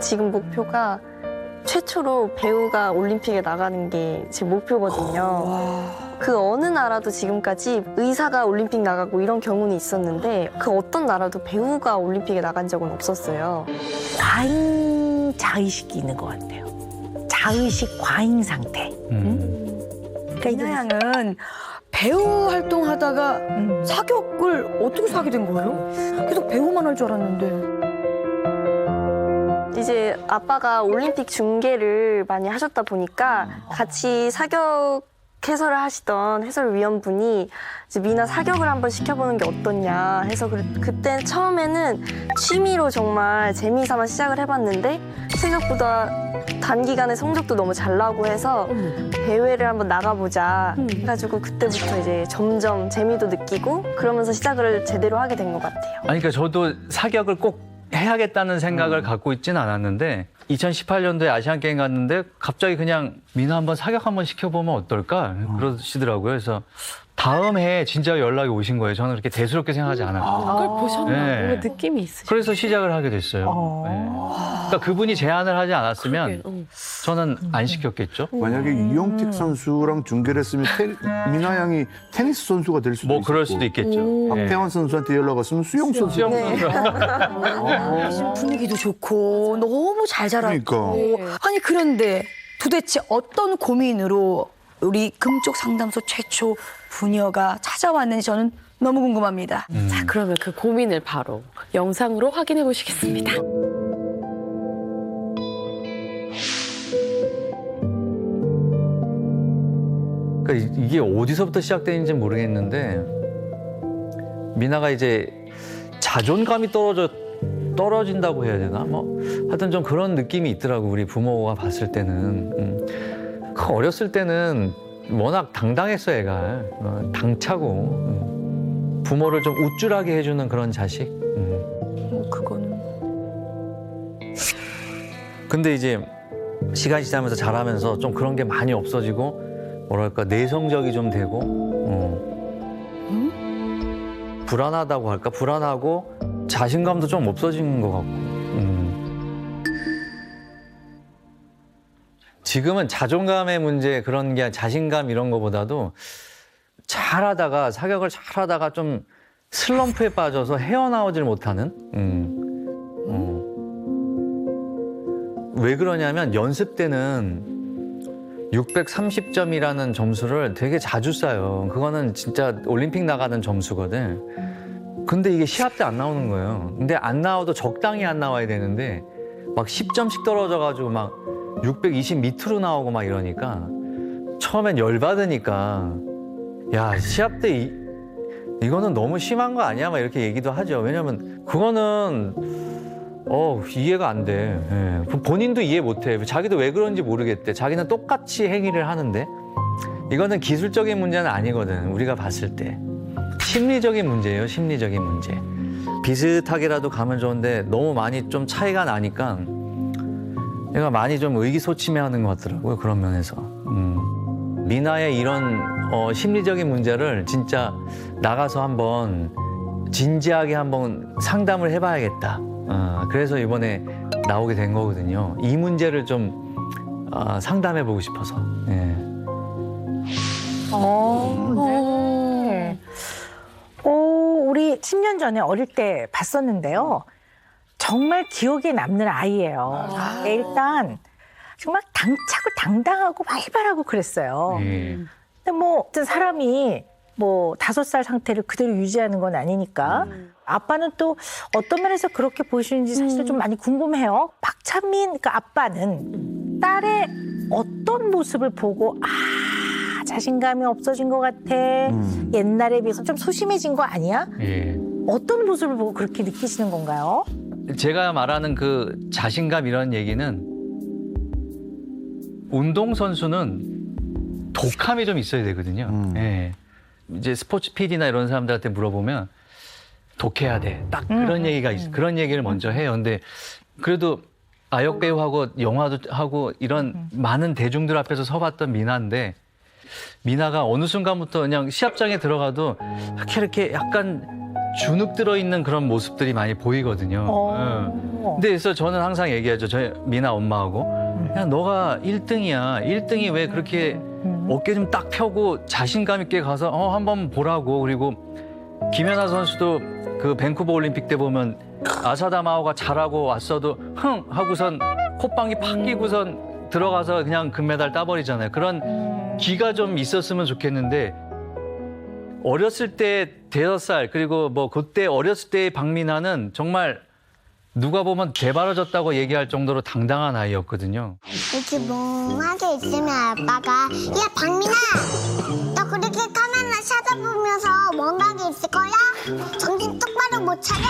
지금 목표가 최초로 배우가 올림픽에 나가는 게 제 목표거든요. 그 어느 나라도 지금까지 의사가 올림픽 나가고 이런 경우는 있었는데 그 어떤 나라도 배우가 올림픽에 나간 적은 없었어요. 과잉 자의식이 있는 것 같아요. 자의식 과잉 상태. 그러니까 이나 양은 배우 활동하다가 사격을 어떻게 사게 된 거예요? 계속 배우만 할 줄 알았는데. 이제 아빠가 올림픽 중계를 많이 하셨다 보니까 같이 사격 해설을 하시던 해설위원분이 이제 미나 사격을 한번 시켜보는 게 어떻냐 해서 그때 처음에는 취미로 정말 재미삼아 시작을 해봤는데 생각보다 단기간에 성적도 너무 잘 나오고 해서 대회를 한번 나가보자 해가지고 그때부터 이제 점점 재미도 느끼고 그러면서 시작을 제대로 하게 된 것 같아요. 아니, 그러니까 저도 사격을 꼭 해야겠다는 생각을 갖고 있진 않았는데 2018년도에 아시안게임 갔는데 갑자기 그냥 미나 한번 사격 한번 시켜보면 어떨까 그러시더라고요. 그래서 다음 해에 진짜 연락이 오신 거예요. 저는 그렇게 대수롭게 생각하지 않았거든요. 그걸 보셨나? 네. 뭔가 느낌이 있으시죠? 그래서 시작을 하게 됐어요. 네. 그러니까 그분이 제안을 하지 않았으면 저는 안 시켰겠죠. 만약에 이영택 선수랑 중계를 했으면 미나 양이 테니스 선수가 될 수도 뭐 있고 그럴 수도 있겠죠. 박태환 선수한테 연락 왔으면 수영 선수. 수영 선수. 분위기도 좋고 너무 잘 자라고. 그러니까. 아니 그런데 도대체 어떤 고민으로 우리 금쪽 상담소 최초 부녀가 찾아왔는지 저는 너무 궁금합니다. 자, 그러면 그 고민을 바로 영상으로 확인해 보시겠습니다. 그러니까 이게 어디서부터 시작되는지 모르겠는데 미나가 이제 자존감이 떨어진다고 해야 되나? 뭐 하여튼 좀 그런 느낌이 있더라고 우리 부모가 봤을 때는. 그 어렸을 때는 워낙 당당했어 애가. 당차고 부모를 좀 우쭐하게 해주는 그런 자식. 그거는 근데 이제 시간이 지나면서 자라면서 좀 그런 게 많이 없어지고 뭐랄까 내성적이 좀 되고 불안하다고 할까? 불안하고 자신감도 좀 없어진 것 같고 지금은 자존감의 문제 그런 게 자신감 이런 거보다도 잘하다가 사격을 잘하다가 좀 슬럼프에 빠져서 헤어나오질 못하는 왜 그러냐면 연습 때는 630점이라는 점수를 되게 자주 쌓아요. 그거는 진짜 올림픽 나가는 점수거든. 근데 이게 시합 때 안 나오는 거예요. 근데 안 나와도 적당히 안 나와야 되는데 막 10점씩 떨어져가지고 막 620 밑으로 나오고 막 이러니까 처음엔 열받으니까 야, 시합 때 이거는 너무 심한 거 아니야? 막 이렇게 얘기도 하죠. 왜냐면 그거는 이해가 안 돼. 예. 본인도 이해 못 해. 자기도 왜 그런지 모르겠대. 자기는 똑같이 행위를 하는데 이거는 기술적인 문제는 아니거든. 우리가 봤을 때. 심리적인 문제예요. 심리적인 문제. 비슷하게라도 가면 좋은데 너무 많이 좀 차이가 나니까 얘가 많이 좀 의기소침해하는 것 같더라고요. 그런 면에서. 미나의 이런 심리적인 문제를 진짜 나가서 한번 진지하게 한번 상담을 해봐야겠다. 그래서 이번에 나오게 된 거거든요. 이 문제를 좀 상담해보고 싶어서. 예. 네. 우리 10년 전에 어릴 때 봤었는데요. 정말 기억에 남는 아이예요. 일단 정말 당차고 당당하고 활발하고 그랬어요. 예. 근데 뭐 어떤 사람이 뭐 5살 상태를 그대로 유지하는 건 아니니까 아빠는 또 어떤 면에서 그렇게 보시는지 사실 좀 많이 궁금해요. 박찬민 그 아빠는 딸의 어떤 모습을 보고 자신감이 없어진 것 같아. 옛날에 비해서 좀 소심해진 거 아니야? 예. 어떤 모습을 보고 그렇게 느끼시는 건가요? 제가 말하는 그 자신감 이런 얘기는 운동선수는 독함이 좀 있어야 되거든요. 예. 이제 스포츠 PD나 이런 사람들한테 물어보면 독해야 돼. 딱 그런 얘기가 그런 얘기를 먼저 해요. 근데 그래도 아역 배우하고 영화도 하고 이런 많은 대중들 앞에서 서봤던 미나인데 미나가 어느 순간부터 그냥 시합장에 들어가도 이렇게 약간 주눅 들어 있는 그런 모습들이 많이 보이거든요. 응. 근데 그래서 저는 항상 얘기하죠. 저희 미나 엄마하고. 야, 너가 1등이야. 1등이 왜 그렇게 어깨 좀 딱 펴고 자신감 있게 가서 한번 보라고. 그리고 김연아 선수도 그 밴쿠버 올림픽 때 보면 아사다 마오가 잘하고 왔어도 흥 하고선 콧방이 팍 끼고선 들어가서 그냥 금메달 따버리잖아요. 그런 기가 좀 있었으면 좋겠는데 어렸을 때 5살 그리고 뭐 그때 어렸을 때의 박민아는 정말 누가 보면 개발어졌다고 얘기할 정도로 당당한 아이였거든요. 이렇게 멍하게 있으면 아빠가 야 박민아 너 그렇게 카메라 쳐다보면서 멍하게 있을 거야? 정신 똑바로 못 차려?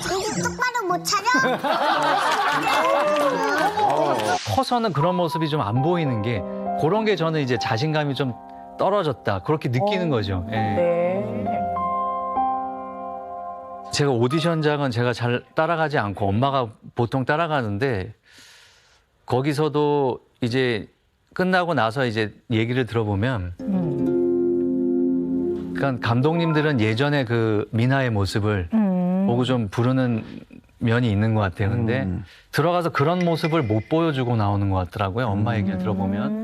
정신 똑바로 못 차려? 커서는 그런 모습이 좀 안 보이는 게 그런 게 저는 이제 자신감이 좀 떨어졌다 그렇게 느끼는 거죠. 예. 네. 제가 오디션장은 제가 잘 따라가지 않고 엄마가 보통 따라가는데 거기서도 이제 끝나고 나서 이제 얘기를 들어보면 그러니까 감독님들은 예전에 그 미나의 모습을 보고 좀 부르는 면이 있는 것 같아요. 근데 들어가서 그런 모습을 못 보여주고 나오는 것 같더라고요. 엄마 얘기를 들어보면.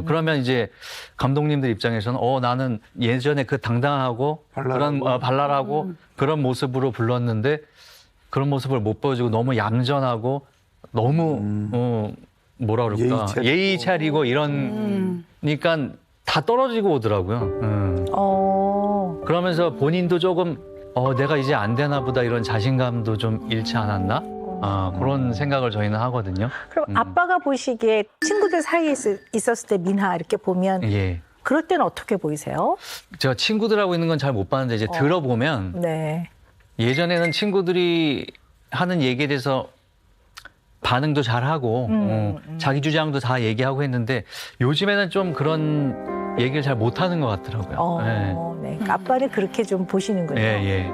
그러면 이제 감독님들 입장에서는 나는 예전에 그 당당하고 그런 발랄하고 그런 모습으로 불렀는데 그런 모습을 못 보여주고 너무 얌전하고 너무 뭐라 그럴까 예의 차리고 이러니까 다 떨어지고 오더라고요. 그러면서 본인도 조금 내가 이제 안 되나 보다 이런 자신감도 좀 잃지 않았나? 그런 생각을 저희는 하거든요. 그럼 아빠가 보시기에 친구들 사이에 있었을 때 민하 이렇게 보면 예. 그럴 때는 어떻게 보이세요? 제가 친구들하고 있는 건 잘 못 봤는데 이제 들어보면 네. 예전에는 친구들이 하는 얘기에 대해서 반응도 잘하고 자기 주장도 다 얘기하고 했는데 요즘에는 좀 그런 얘기를 잘 못하는 것 같더라고요. 네. 그러니까 아빠를 그렇게 좀 보시는군요. 예, 예.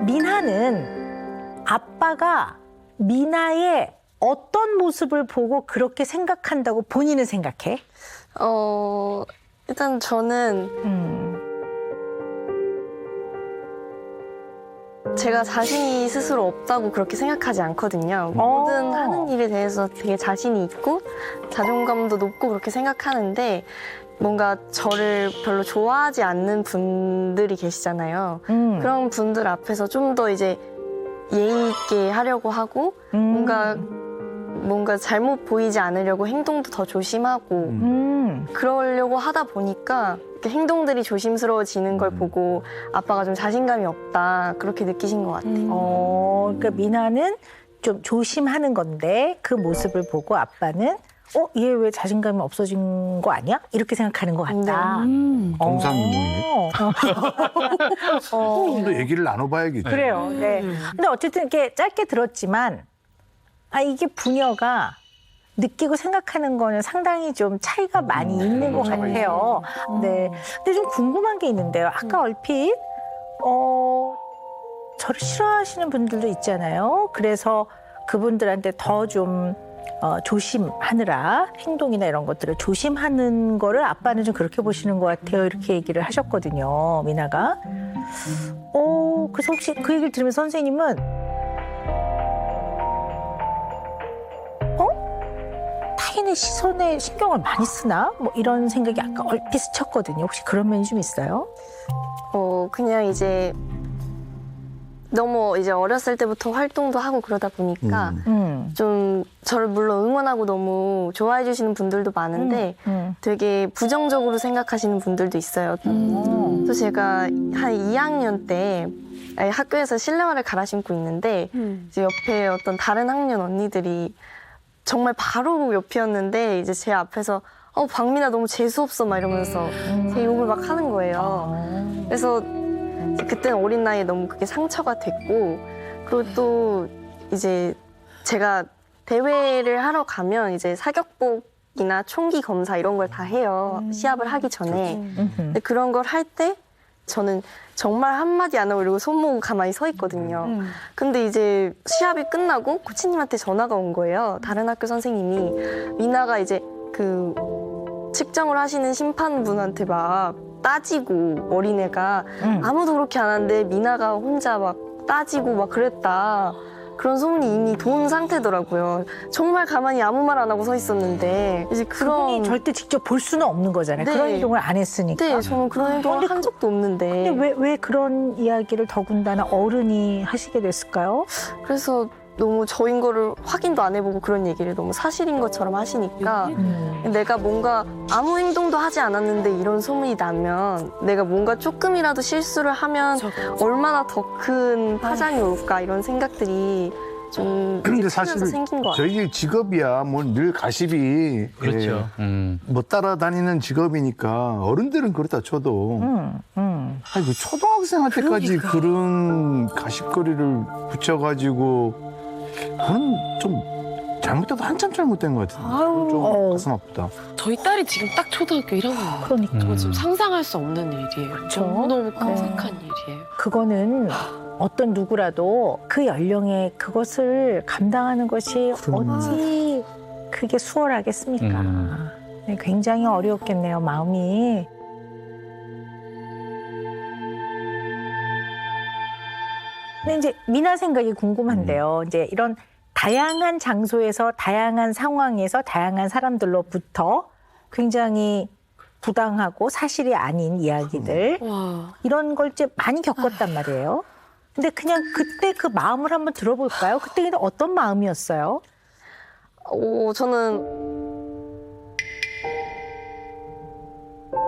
민하는 아빠가 미나의 어떤 모습을 보고 그렇게 생각한다고 본인은 생각해? 일단 저는 제가 자신이 스스로 없다고 그렇게 생각하지 않거든요. 모든 하는 일에 대해서 되게 자신이 있고 자존감도 높고 그렇게 생각하는데 뭔가 저를 별로 좋아하지 않는 분들이 계시잖아요. 그런 분들 앞에서 좀 더 이제 예의 있게 하려고 하고 뭔가 잘못 보이지 않으려고 행동도 더 조심하고 그러려고 하다 보니까 이렇게 행동들이 조심스러워지는 걸 보고 아빠가 좀 자신감이 없다 그렇게 느끼신 것 같아요. 그러니까 미나는 좀 조심하는 건데 그 모습을 보고 아빠는 얘 왜 자신감이 없어진 거 아니야? 이렇게 생각하는 것 같다. 동상이몽이네. 좀 더 얘기를 나눠봐야겠죠. 그래요. 네. 근데 어쨌든 이렇게 짧게 들었지만 이게 부녀가 느끼고 생각하는 거는 상당히 좀 차이가 많이 있는 것 같아요. 네. 근데 좀 궁금한 게 있는데요. 아까 얼핏 저를 싫어하시는 분들도 있잖아요. 그래서 그분들한테 더 좀 조심하느라 행동이나 이런 것들을 조심하는 거를 아빠는 좀 그렇게 보시는 것 같아요. 이렇게 얘기를 하셨거든요. 미나가. 그래서 혹시 그 얘기를 들으면 선생님은 타인의 시선에 신경을 많이 쓰나? 뭐 이런 생각이 아까 얼핏 스쳤거든요. 혹시 그런 면이 좀 있어요? 그냥 이제 너무 이제 어렸을 때부터 활동도 하고 그러다 보니까 좀 저를 물론 응원하고 너무 좋아해 주시는 분들도 많은데 되게 부정적으로 생각하시는 분들도 있어요. 또 제가 한 2학년 때 학교에서 실내화를 갈아 신고 있는데 이제 옆에 어떤 다른 학년 언니들이 정말 바로 옆이었는데 이제 제 앞에서 박민아 너무 재수없어 막 이러면서 제 욕을 막 하는 거예요. 그래서 그때는 어린 나이에 너무 그게 상처가 됐고 그리고 또 이제 제가 대회를 하러 가면 이제 사격복이나 총기 검사 이런 걸 다 해요. 시합을 하기 전에. 근데 그런 걸 할 때 저는 정말 한마디 안 하고 이러고 손 모으고 가만히 서 있거든요. 근데 이제 시합이 끝나고 코치님한테 전화가 온 거예요. 다른 학교 선생님이 미나가 이제 그 측정을 하시는 심판분한테 막 따지고 어린애가 음. 아무도 그렇게 안 하는데 미나가 혼자 막 따지고 막 그랬다. 그런 소문이 이미 돈 상태더라고요. 정말 가만히 아무 말 안 하고 서 있었는데 이제 그분이 그런 절대 직접 볼 수는 없는 거잖아요. 네. 그런 행동을 안 했으니까. 네, 저는 그런 행동을 근데 한 적도 없는데 근데 왜 그런 이야기를 더군다나 어른이 하시게 됐을까요? 그래서 너무 저인 거를 확인도 안 해보고 그런 얘기를 너무 사실인 것처럼 하시니까 내가 뭔가 아무 행동도 하지 않았는데 이런 소문이 나면 내가 뭔가 조금이라도 실수를 하면 얼마나 더 큰 파장이 올까 이런 생각들이 좀 근데 이제 사실 크면서 생긴 것 같아요. 저희 직업이야 뭐 늘 가십이 그렇죠. 뭐 따라다니는 직업이니까 어른들은 그렇다 쳐도 아니 그 초등학생한테까지 그런 가십거리를 붙여가지고 그건 좀 잘못돼도 한참 잘못된 것 같은데 좀 가슴 아프다. 저희 딸이 지금 딱 초등학교 1학년이에요. 그러니까 저 지금 상상할 수 없는 일이에요. 너무너무 끔찍한 일이에요. 그거는 어떤 누구라도 그 연령에 그것을 감당하는 것이 어찌 그게 수월하겠습니까? 네, 굉장히 어려웠겠네요, 마음이. 근데 이제 미나 생각이 궁금한데요. 이제 이런 다양한 장소에서 다양한 상황에서 다양한 사람들로부터 굉장히 부당하고 사실이 아닌 이야기들 와. 이런 걸 이제 많이 겪었단 말이에요. 근데 그냥 그때 그 마음을 한번 들어볼까요? 그때 어떤 마음이었어요? 저는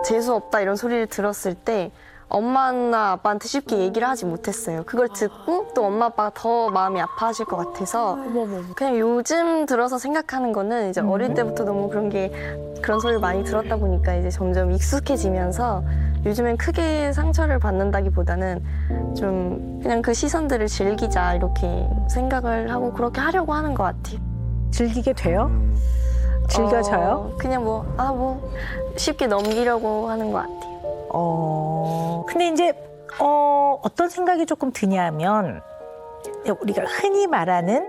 재수 없다 이런 소리를 들었을 때 엄마나 아빠한테 쉽게 얘기를 하지 못했어요. 그걸 듣고 또 엄마 아빠가 더 마음이 아파하실 것 같아서 그냥 요즘 들어서 생각하는 거는 이제 어릴 때부터 너무 그런 소리를 많이 들었다 보니까 이제 점점 익숙해지면서 요즘엔 크게 상처를 받는다기보다는 좀 그냥 그 시선들을 즐기자 이렇게 생각을 하고 그렇게 하려고 하는 것 같아요. 즐기게 돼요? 즐겨져요? 그냥 뭐 쉽게 넘기려고 하는 것 같아요. 근데 이제 어떤 생각이 조금 드냐면 우리가 흔히 말하는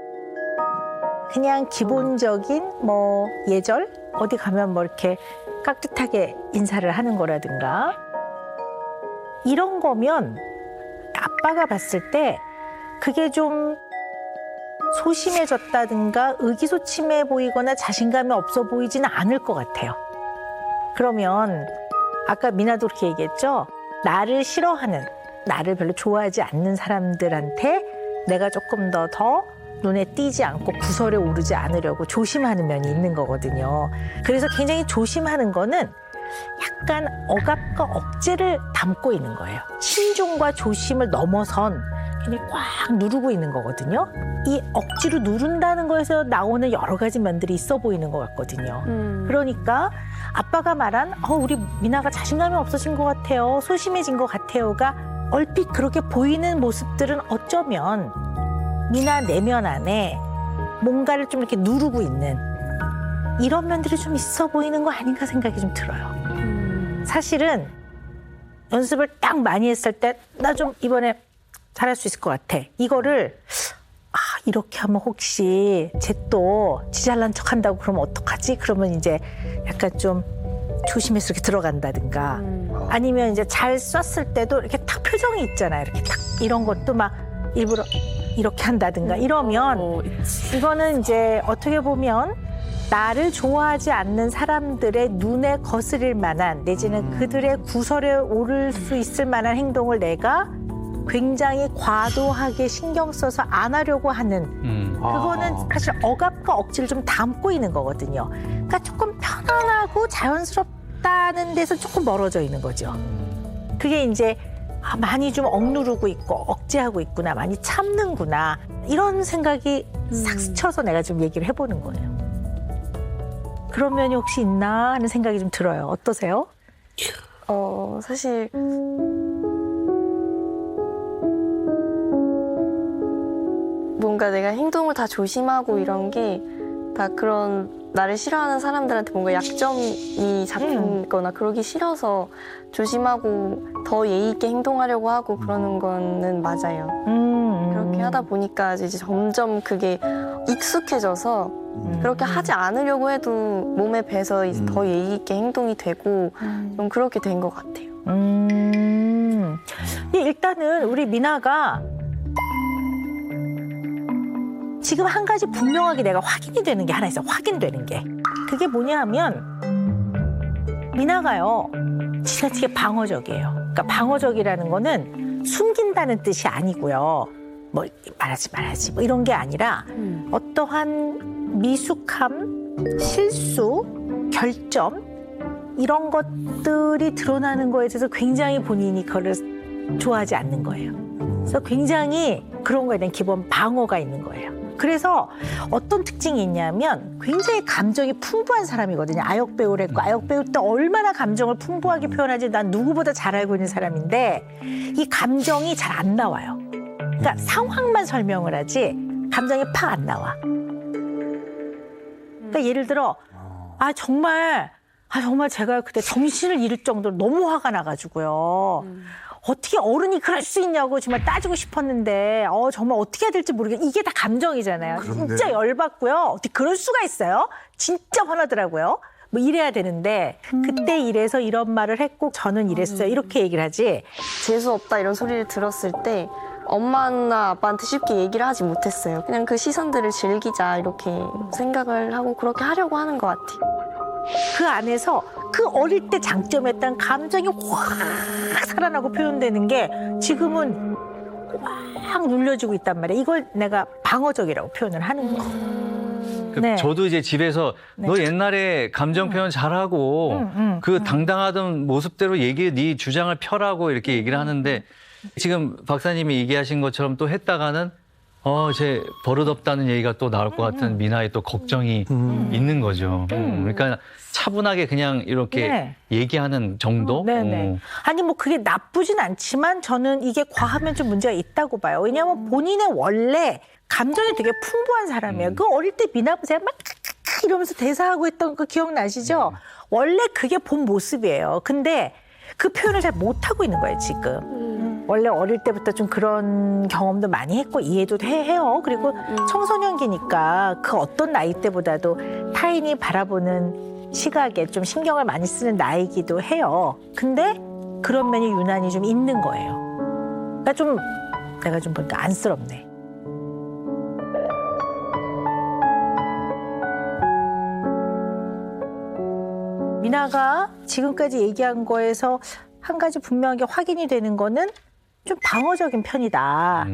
그냥 기본적인 뭐 예절 어디 가면 뭐 이렇게 깍듯하게 인사를 하는 거라든가 이런 거면 아빠가 봤을 때 그게 좀 소심해졌다든가 의기소침해 보이거나 자신감이 없어 보이지는 않을 것 같아요. 그러면 아까 미나도 그렇게 얘기했죠. 나를 싫어하는, 나를 별로 좋아하지 않는 사람들한테 내가 조금 더 눈에 띄지 않고 구설에 오르지 않으려고 조심하는 면이 있는 거거든요. 그래서 굉장히 조심하는 거는 약간 억압과 억제를 담고 있는 거예요. 신중과 조심을 넘어선 그냥 꽉 누르고 있는 거거든요. 이 억지로 누른다는 거에서 나오는 여러 가지 면들이 있어 보이는 것 같거든요. 그러니까 아빠가 말한 우리 미나가 자신감이 없어진 것 같아요. 소심해진 것 같아요가 얼핏 그렇게 보이는 모습들은 어쩌면 미나 내면 안에 뭔가를 좀 이렇게 누르고 있는 이런 면들이 좀 있어 보이는 거 아닌가 생각이 좀 들어요. 사실은 연습을 딱 많이 했을 때 나 좀 이번에 잘할 수 있을 것 같아. 이거를 이렇게 하면 혹시 쟤 또 지 잘난 척 한다고 그러면 어떡하지? 그러면 이제 약간 좀 조심해서 이렇게 들어간다든가 아니면 이제 잘 썼을 때도 이렇게 딱 표정이 있잖아요. 이렇게 딱 이런 것도 막 일부러 이렇게 한다든가 이러면 이거는 이제 어떻게 보면 나를 좋아하지 않는 사람들의 눈에 거스릴 만한 내지는 그들의 구설에 오를 수 있을 만한 행동을 내가 굉장히 과도하게 신경 써서 안 하려고 하는 그거는 사실 억압과 억지를 좀 담고 있는 거거든요. 그러니까 조금 편안하고 자연스럽다는 데서 조금 멀어져 있는 거죠. 그게 이제 많이 좀 억누르고 있고 억제하고 있구나, 많이 참는구나 이런 생각이 싹 스쳐서 내가 좀 얘기를 해보는 거예요. 그런 면이 혹시 있나 하는 생각이 좀 들어요. 어떠세요? 사실 뭔가 내가 행동을 다 조심하고 이런 게 다 그런 나를 싫어하는 사람들한테 뭔가 약점이 잡힌 거나 그러기 싫어서 조심하고 더 예의 있게 행동하려고 하고 그러는 거는 맞아요. 그렇게 하다 보니까 이제 점점 그게 익숙해져서 그렇게 하지 않으려고 해도 몸에 배서 이제 더 예의 있게 행동이 되고 좀 그렇게 된 것 같아요. 일단은 우리 미나가 지금 한 가지 분명하게 내가 확인이 되는 게 하나 있어. 확인되는 게. 그게 뭐냐 하면 미나가요. 지나치게 방어적이에요. 그러니까 방어적이라는 거는 숨긴다는 뜻이 아니고요. 뭐 말하지 뭐 이런 게 아니라 어떠한 미숙함, 실수, 결점 이런 것들이 드러나는 거에 대해서 굉장히 본인이 그걸 좋아하지 않는 거예요. 그래서 굉장히 그런 거에 대한 기본 방어가 있는 거예요. 그래서 어떤 특징이 있냐면 굉장히 감정이 풍부한 사람이거든요. 아역 배우를 했고 아역 배우 때 얼마나 감정을 풍부하게 표현하지 난 누구보다 잘 알고 있는 사람인데 이 감정이 잘 안 나와요. 그러니까 상황만 설명을 하지 감정이 팍 안 나와. 그러니까 예를 들어 정말 제가 그때 정신을 잃을 정도로 너무 화가 나가지고요. 어떻게 어른이 그럴 수 있냐고 정말 따지고 싶었는데 정말 어떻게 해야 될지 모르겠어요. 이게 다 감정이잖아요. 그런데. 진짜 열받고요. 어떻게 그럴 수가 있어요? 진짜 화나더라고요. 뭐 이래야 되는데 그때 이래서 이런 말을 했고 저는 이랬어요. 이렇게 얘기를 하지. 재수 없다 이런 소리를 들었을 때 엄마나 아빠한테 쉽게 얘기를 하지 못했어요. 그냥 그 시선들을 즐기자 이렇게 생각을 하고 그렇게 하려고 하는 것 같아요. 그 안에서 그 어릴 때 장점이었던 감정이 확 살아나고 표현되는 게 지금은 확 눌려지고 있단 말이에요. 이걸 내가 방어적이라고 표현을 하는 거예요. 네. 저도 이제 집에서 너 옛날에 감정 표현 잘하고 그 당당하던 모습대로 네 주장을 펴라고 이렇게 얘기를 하는데 지금 박사님이 얘기하신 것처럼 또 했다가는 제 버릇없다는 얘기가 또 나올 것 같은 미나의 또 걱정이 있는 거죠. 그러니까 차분하게 그냥 이렇게 네. 얘기하는 정도? 네네. 아니 뭐 그게 나쁘진 않지만 저는 이게 과하면 좀 문제가 있다고 봐요. 왜냐하면 본인의 원래 감정이 되게 풍부한 사람이에요. 그 어릴 때 미나 보세요. 막 이러면서 대사하고 있던 거 기억나시죠? 원래 그게 본 모습이에요. 근데 그 표현을 잘 못하고 있는 거예요, 지금. 원래 어릴 때부터 좀 그런 경험도 많이 했고 이해도 해요. 그리고 청소년기니까 그 어떤 나이 때보다도 타인이 바라보는 시각에 좀 신경을 많이 쓰는 나이기도 해요. 근데 그런 면이 유난히 좀 있는 거예요. 그러니까 내가 좀 보니까 안쓰럽네. 미나가 지금까지 얘기한 거에서 한 가지 분명하게 확인이 되는 거는 좀 방어적인 편이다.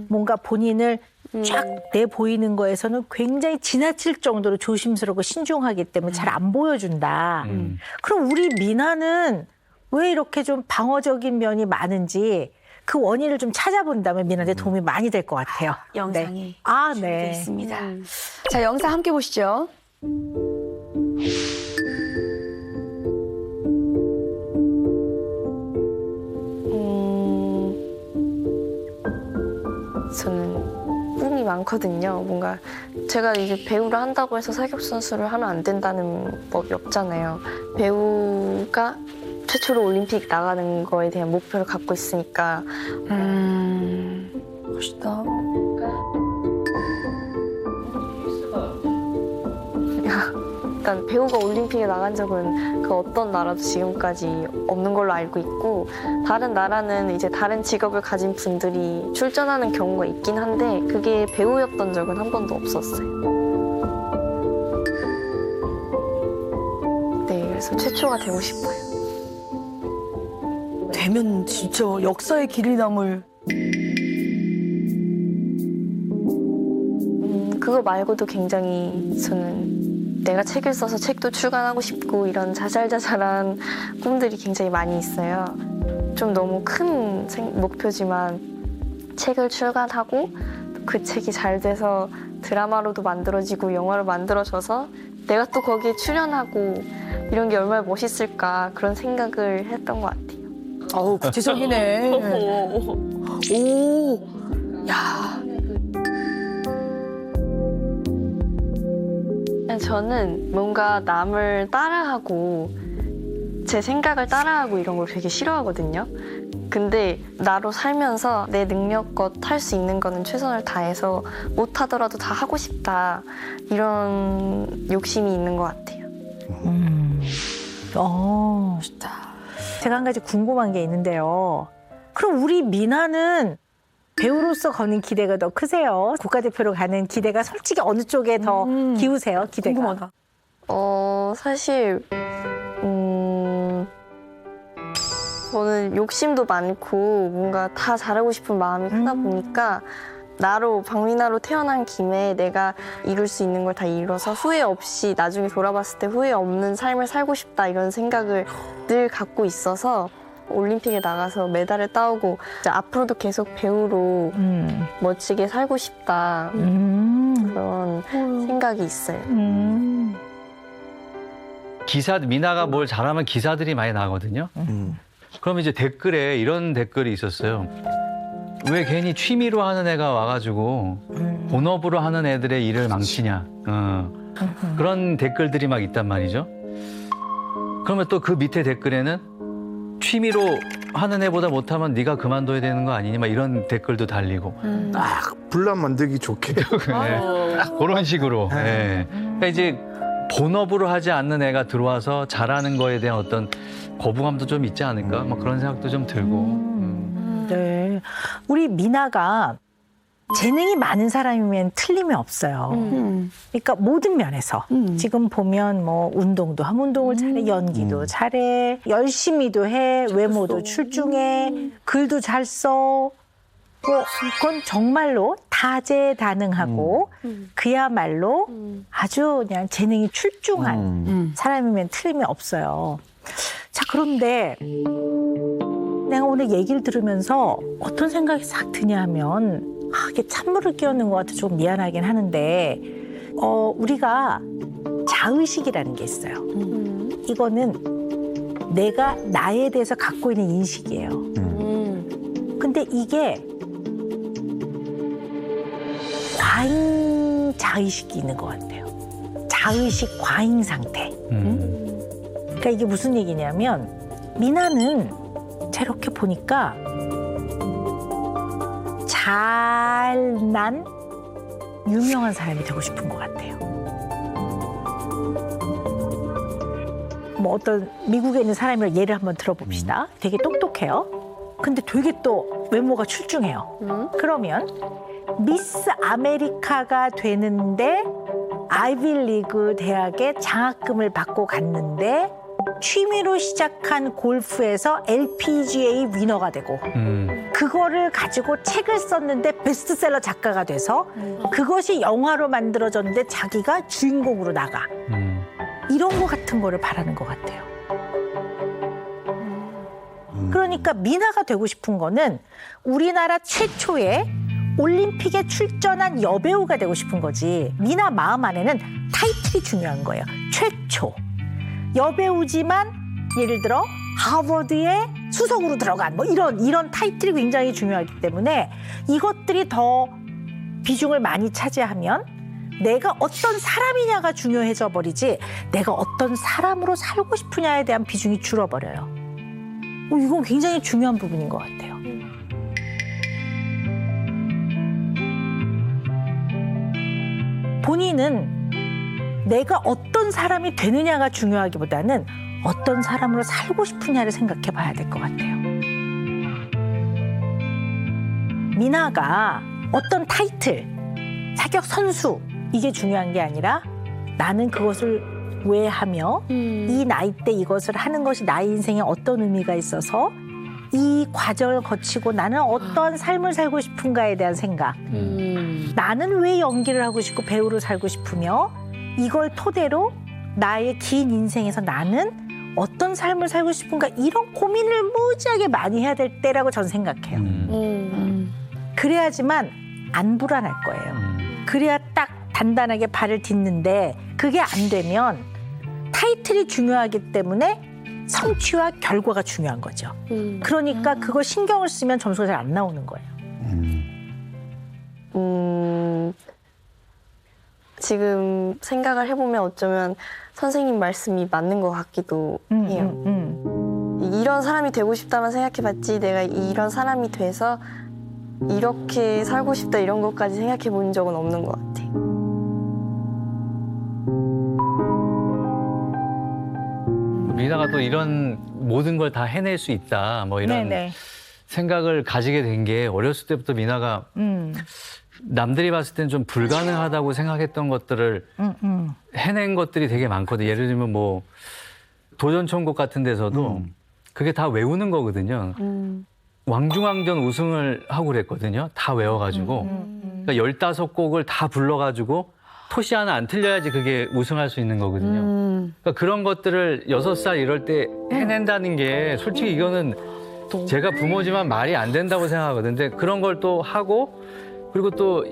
뭔가 본인을 쫙 내보이는 거에서는 굉장히 지나칠 정도로 조심스럽고 신중하기 때문에 잘 안 보여준다. 그럼 우리 미나는 왜 이렇게 좀 방어적인 면이 많은지 그 원인을 좀 찾아본다면 미나한테 도움이 많이 될 것 같아요. 영상이 네. 준비되어 있습니다. 자, 영상 함께 보시죠. 저는 꿈이 많거든요. 뭔가 제가 이제 배우를 한다고 해서 사격 선수를 하면 안 된다는 법이 없잖아요. 배우가 최초로 올림픽 나가는 거에 대한 목표를 갖고 있으니까 멋있다. 일단 배우가 올림픽에 나간 적은 그 어떤 나라도 지금까지 없는 걸로 알고 있고 다른 나라는 이제 다른 직업을 가진 분들이 출전하는 경우가 있긴 한데 그게 배우였던 적은 한 번도 없었어요. 네, 그래서 최초가 되고 싶어요. 되면 진짜 역사의 길이 남을. 그거 말고도 굉장히 저는 내가 책을 써서 책도 출간하고 싶고 이런 자잘자잘한 꿈들이 굉장히 많이 있어요. 좀 너무 큰 목표지만 책을 출간하고 그 책이 잘 돼서 드라마로도 만들어지고 영화로 만들어져서 내가 또 거기에 출연하고 이런 게 얼마나 멋있을까 그런 생각을 했던 것 같아요. 어우, 구체적이네. 오, 야. 저는 뭔가 남을 따라하고 제 생각을 따라하고 이런 걸 되게 싫어하거든요. 근데 나로 살면서 내 능력껏 할 수 있는 거는 최선을 다해서 못하더라도 다 하고 싶다. 이런 욕심이 있는 것 같아요. 멋있다. 제가 한 가지 궁금한 게 있는데요. 그럼 우리 미나는 배우로서 거는 기대가 더 크세요? 국가대표로 가는 기대가 솔직히 어느 쪽에 더 기우세요? 기대가. 궁금하다. 사실 저는 욕심도 많고 뭔가 다 잘하고 싶은 마음이 크다 보니까 박미나로 태어난 김에 내가 이룰 수 있는 걸 다 이뤄서 후회 없이 나중에 돌아봤을 때 후회 없는 삶을 살고 싶다 이런 생각을 늘 갖고 있어서 올림픽에 나가서 메달을 따오고 이제 앞으로도 계속 배우로 멋지게 살고 싶다 그런 생각이 있어요. 미나가 뭘 잘하면 기사들이 많이 나거든요. 그럼 이제 댓글에 이런 댓글이 있었어요. 왜 괜히 취미로 하는 애가 와가지고 본업으로 하는 애들의 일을 망치냐. 그런 댓글들이 막 있단 말이죠. 그러면 또 그 밑에 댓글에는 취미로 하는 애보다 못하면 네가 그만둬야 되는 거 아니니? 막 이런 댓글도 달리고. 분란 만들기 좋게. 네. 그런 식으로. 네. 그러니까 이제 본업으로 하지 않는 애가 들어와서 잘하는 거에 대한 어떤 거부감도 좀 있지 않을까? 막 그런 생각도 좀 들고. 네. 우리 미나가 재능이 많은 사람이면 틀림이 없어요. 그러니까 모든 면에서 지금 보면 뭐 운동도 하면 운동을 잘해, 연기도 잘해, 열심히도 해, 외모도 출중해, 글도 잘 써. 뭐 그건 정말로 다재다능하고 그야말로 아주 그냥 재능이 출중한 사람이면 틀림이 없어요. 자, 그런데 내가 오늘 얘기를 들으면서 어떤 생각이 싹 드냐 하면 이게 찬물을 끼얹는 것 같아 좀 미안하긴 하는데 우리가 자의식이라는 게 있어요. 이거는 내가 나에 대해서 갖고 있는 인식이에요. 근데 이게 과잉 자의식이 있는 것 같아요. 자의식 과잉 상태. 그러니까 이게 무슨 얘기냐면 미나는 저렇게 보니까 잘난 유명한 사람이 되고 싶은 것 같아요. 뭐 어떤 미국에 있는 사람이랑 예를 한번 들어봅시다. 되게 똑똑해요. 근데 되게 또 외모가 출중해요. 그러면 미스 아메리카가 되는데 아이비리그 대학에 장학금을 받고 갔는데 취미로 시작한 골프에서 LPGA 위너가 되고 그거를 가지고 책을 썼는데 베스트셀러 작가가 돼서 그것이 영화로 만들어졌는데 자기가 주인공으로 나가. 이런 거 같은 거를 바라는 것 같아요. 그러니까 미나가 되고 싶은 거는 우리나라 최초의 올림픽에 출전한 여배우가 되고 싶은 거지. 미나 마음 안에는 타이틀이 중요한 거예요. 최초. 여배우지만 예를 들어 하버드의 수석으로 들어간 뭐 이런 타이틀이 굉장히 중요하기 때문에 이것들이 더 비중을 많이 차지하면 내가 어떤 사람이냐가 중요해져 버리지 내가 어떤 사람으로 살고 싶으냐에 대한 비중이 줄어버려요. 이건 굉장히 중요한 부분인 것 같아요. 본인은 내가 어떤 사람이 되느냐가 중요하기보다는 어떤 사람으로 살고 싶으냐를 생각해 봐야 될 것 같아요. 미나가 어떤 타이틀, 사격 선수 이게 중요한 게 아니라 나는 그것을 왜 하며 이 나이 때 이것을 하는 것이 나의 인생에 어떤 의미가 있어서 이 과정을 거치고 나는 어떤 삶을 살고 싶은가에 대한 생각. 나는 왜 연기를 하고 싶고 배우로 살고 싶으며 이걸 토대로 나의 긴 인생에서 나는 어떤 삶을 살고 싶은가 이런 고민을 무지하게 많이 해야 될 때라고 저는 생각해요. 그래야지만 안 불안할 거예요. 그래야 딱 단단하게 발을 딛는데 그게 안 되면 타이틀이 중요하기 때문에 성취와 결과가 중요한 거죠. 그러니까 그거 신경을 쓰면 점수가 잘 안 나오는 거예요. 지금 생각을 해보면 어쩌면 선생님 말씀이 맞는 것 같기도 해요. 이런 사람이 되고 싶다만 생각해봤지 내가 이런 사람이 돼서 이렇게 살고 싶다 이런 것까지 생각해 본 적은 없는 것 같아요. 미나가 또 이런 모든 걸 다 해낼 수 있다. 뭐 이런 네네. 생각을 가지게 된 게 어렸을 때부터 미나가 남들이 봤을 땐 좀 불가능하다고 생각했던 것들을 해낸 것들이 되게 많거든요. 예를 들면 뭐 도전천국 같은 데서도 그게 다 외우는 거거든요. 왕중왕전 우승을 하고 그랬거든요. 다 외워가지고. 그러니까 15곡을 다 불러가지고 토시 하나 안 틀려야지 그게 우승할 수 있는 거거든요. 그러니까 그런 것들을 6살 이럴 때 해낸다는 게 솔직히 이거는 제가 부모지만 말이 안 된다고 생각하거든요. 근데 그런 걸 또 하고 그리고 또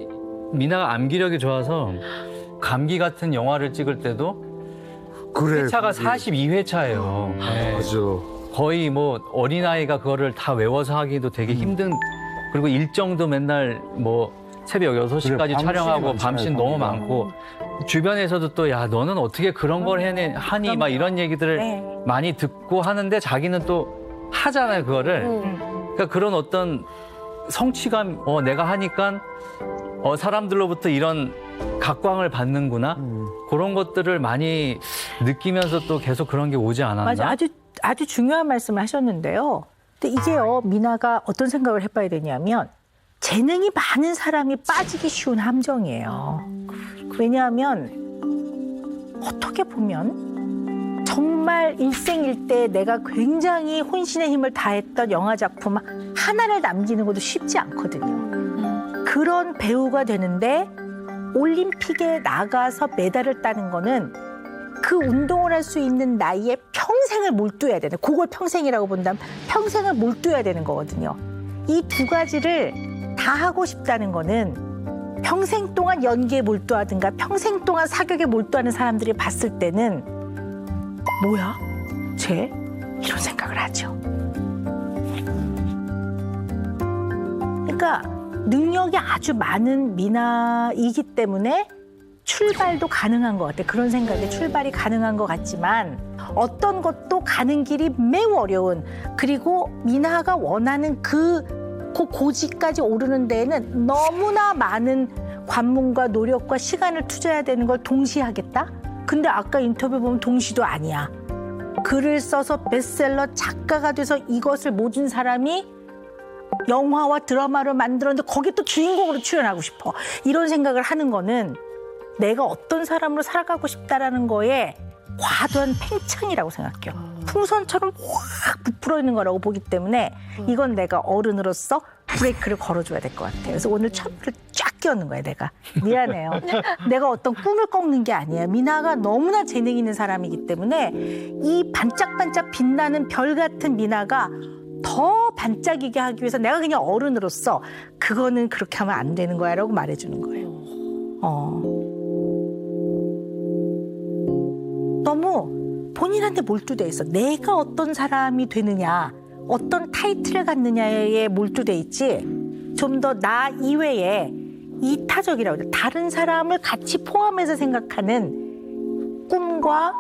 미나가 암기력이 좋아서 감기 같은 영화를 찍을 때도 그래. 회차가 그게. 42회차예요. 맞아. 거의 뭐 어린아이가 그거를 다 외워서 하기도 되게 힘든 그리고 일정도 맨날 뭐 새벽 6시까지 그래, 촬영하고 밤새 밤신 많잖아요, 너무 많고 주변에서도 또 야 너는 어떻게 그런 걸 하니 막 이런 얘기들을 네. 많이 듣고 하는데 자기는 또 하잖아요 그거를 그러니까 그런 어떤 성취감 내가 하니까 사람들로부터 이런 각광을 받는구나 그런 것들을 많이 느끼면서 또 계속 그런 게 오지 않았나? 맞아. 아주 중요한 말씀을 하셨는데요. 근데 이게요, 미나가 어떤 생각을 해봐야 되냐면, 재능이 많은 사람이 빠지기 쉬운 함정이에요. 왜냐하면, 어떻게 보면, 정말 일생일대 내가 굉장히 혼신의 힘을 다했던 영화 작품 하나를 남기는 것도 쉽지 않거든요. 그런 배우가 되는데, 올림픽에 나가서 메달을 따는 거는 그 운동을 할 수 있는 나이에 평생을 몰두해야 되는, 그걸 평생이라고 본다면 평생을 몰두해야 되는 거거든요. 이 두 가지를 다 하고 싶다는 거는 평생 동안 연기에 몰두하든가 평생 동안 사격에 몰두하는 사람들이 봤을 때는 뭐야? 쟤? 이런 생각을 하죠. 그러니까 능력이 아주 많은 미나이기 때문에 출발도 가능한 것 같아요. 그런 생각에 출발이 가능한 것 같지만 어떤 것도 가는 길이 매우 어려운, 그리고 미나가 원하는 그 고지까지 오르는 데에는 너무나 많은 관문과 노력과 시간을 투자해야 되는 걸 동시에 하겠다? 근데 아까 인터뷰 보면 동시도 아니야. 글을 써서 베스트셀러 작가가 돼서 이것을 모든 사람이 영화와 드라마를 만들었는데 거기 또 주인공으로 출연하고 싶어. 이런 생각을 하는 거는 내가 어떤 사람으로 살아가고 싶다라는 거에 과도한 팽창이라고 생각해요. 풍선처럼 확 부풀어 있는 거라고 보기 때문에 이건 내가 어른으로서 브레이크를 걸어줘야 될 것 같아요. 그래서 오늘 찬물을 쫙 끼얹는 거야, 내가. 미안해요. 내가 어떤 꿈을 꺾는 게 아니야. 미나가 너무나 재능 있는 사람이기 때문에 이 반짝반짝 빛나는 별 같은 미나가 더 반짝이게 하기 위해서 내가 그냥 어른으로서 그거는 그렇게 하면 안 되는 거야 라고 말해주는 거예요. 너무 본인한테 몰두돼 있어. 내가 어떤 사람이 되느냐, 어떤 타이틀을 갖느냐에 몰두돼 있지, 좀 더 나 이외에 이타적이라고 해요. 다른 사람을 같이 포함해서 생각하는 꿈과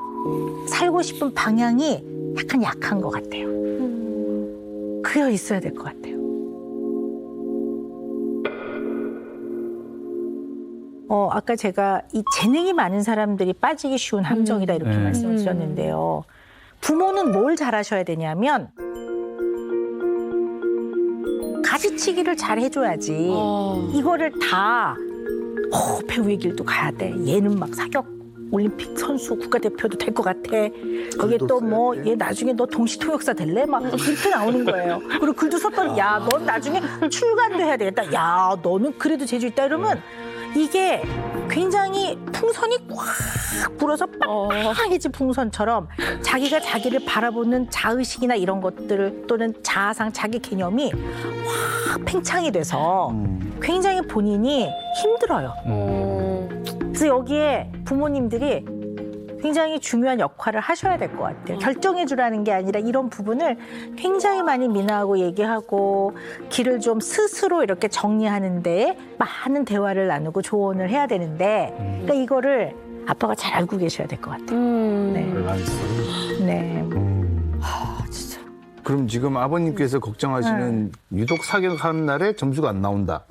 살고 싶은 방향이 약간 약한 것 같아요. 그려 있어야 될 것 같아요. 아까 제가 이 재능이 많은 사람들이 빠지기 쉬운 함정이다 이렇게 말씀을 드렸는데요. 부모는 뭘 잘하셔야 되냐면 가지치기를 잘 해줘야지. 이거를 다 배우의 길도 가야 돼. 얘는 막 사격 올림픽 선수 국가대표도 될 것 같아. 거기에 또 뭐 얘 나중에 너 동시통역사 될래? 막 이렇게 나오는 거예요. 그리고 글도 썼더니 야, 넌 나중에 출간도 해야 되겠다. 야, 너는 그래도 재주 있다 이러면 이게 굉장히 풍선이 꽉 불어서 빵빵해진 풍선처럼 자기가 자기를 바라보는 자의식이나 이런 것들 또는 자아상 자기 개념이 확 팽창이 돼서 굉장히 본인이 힘들어요. 그래서 여기에 부모님들이 굉장히 중요한 역할을 하셔야 될 것 같아요. 결정해 주라는 게 아니라 이런 부분을 굉장히 많이 미나하고 얘기하고 길을 좀 스스로 이렇게 정리하는 데 많은 대화를 나누고 조언을 해야 되는데 그러니까 이거를 아빠가 잘 알고 계셔야 될 것 같아요. 네. 네. 그럼 지금 아버님께서 걱정하시는 유독 사격하는 날에 점수가 안 나온다.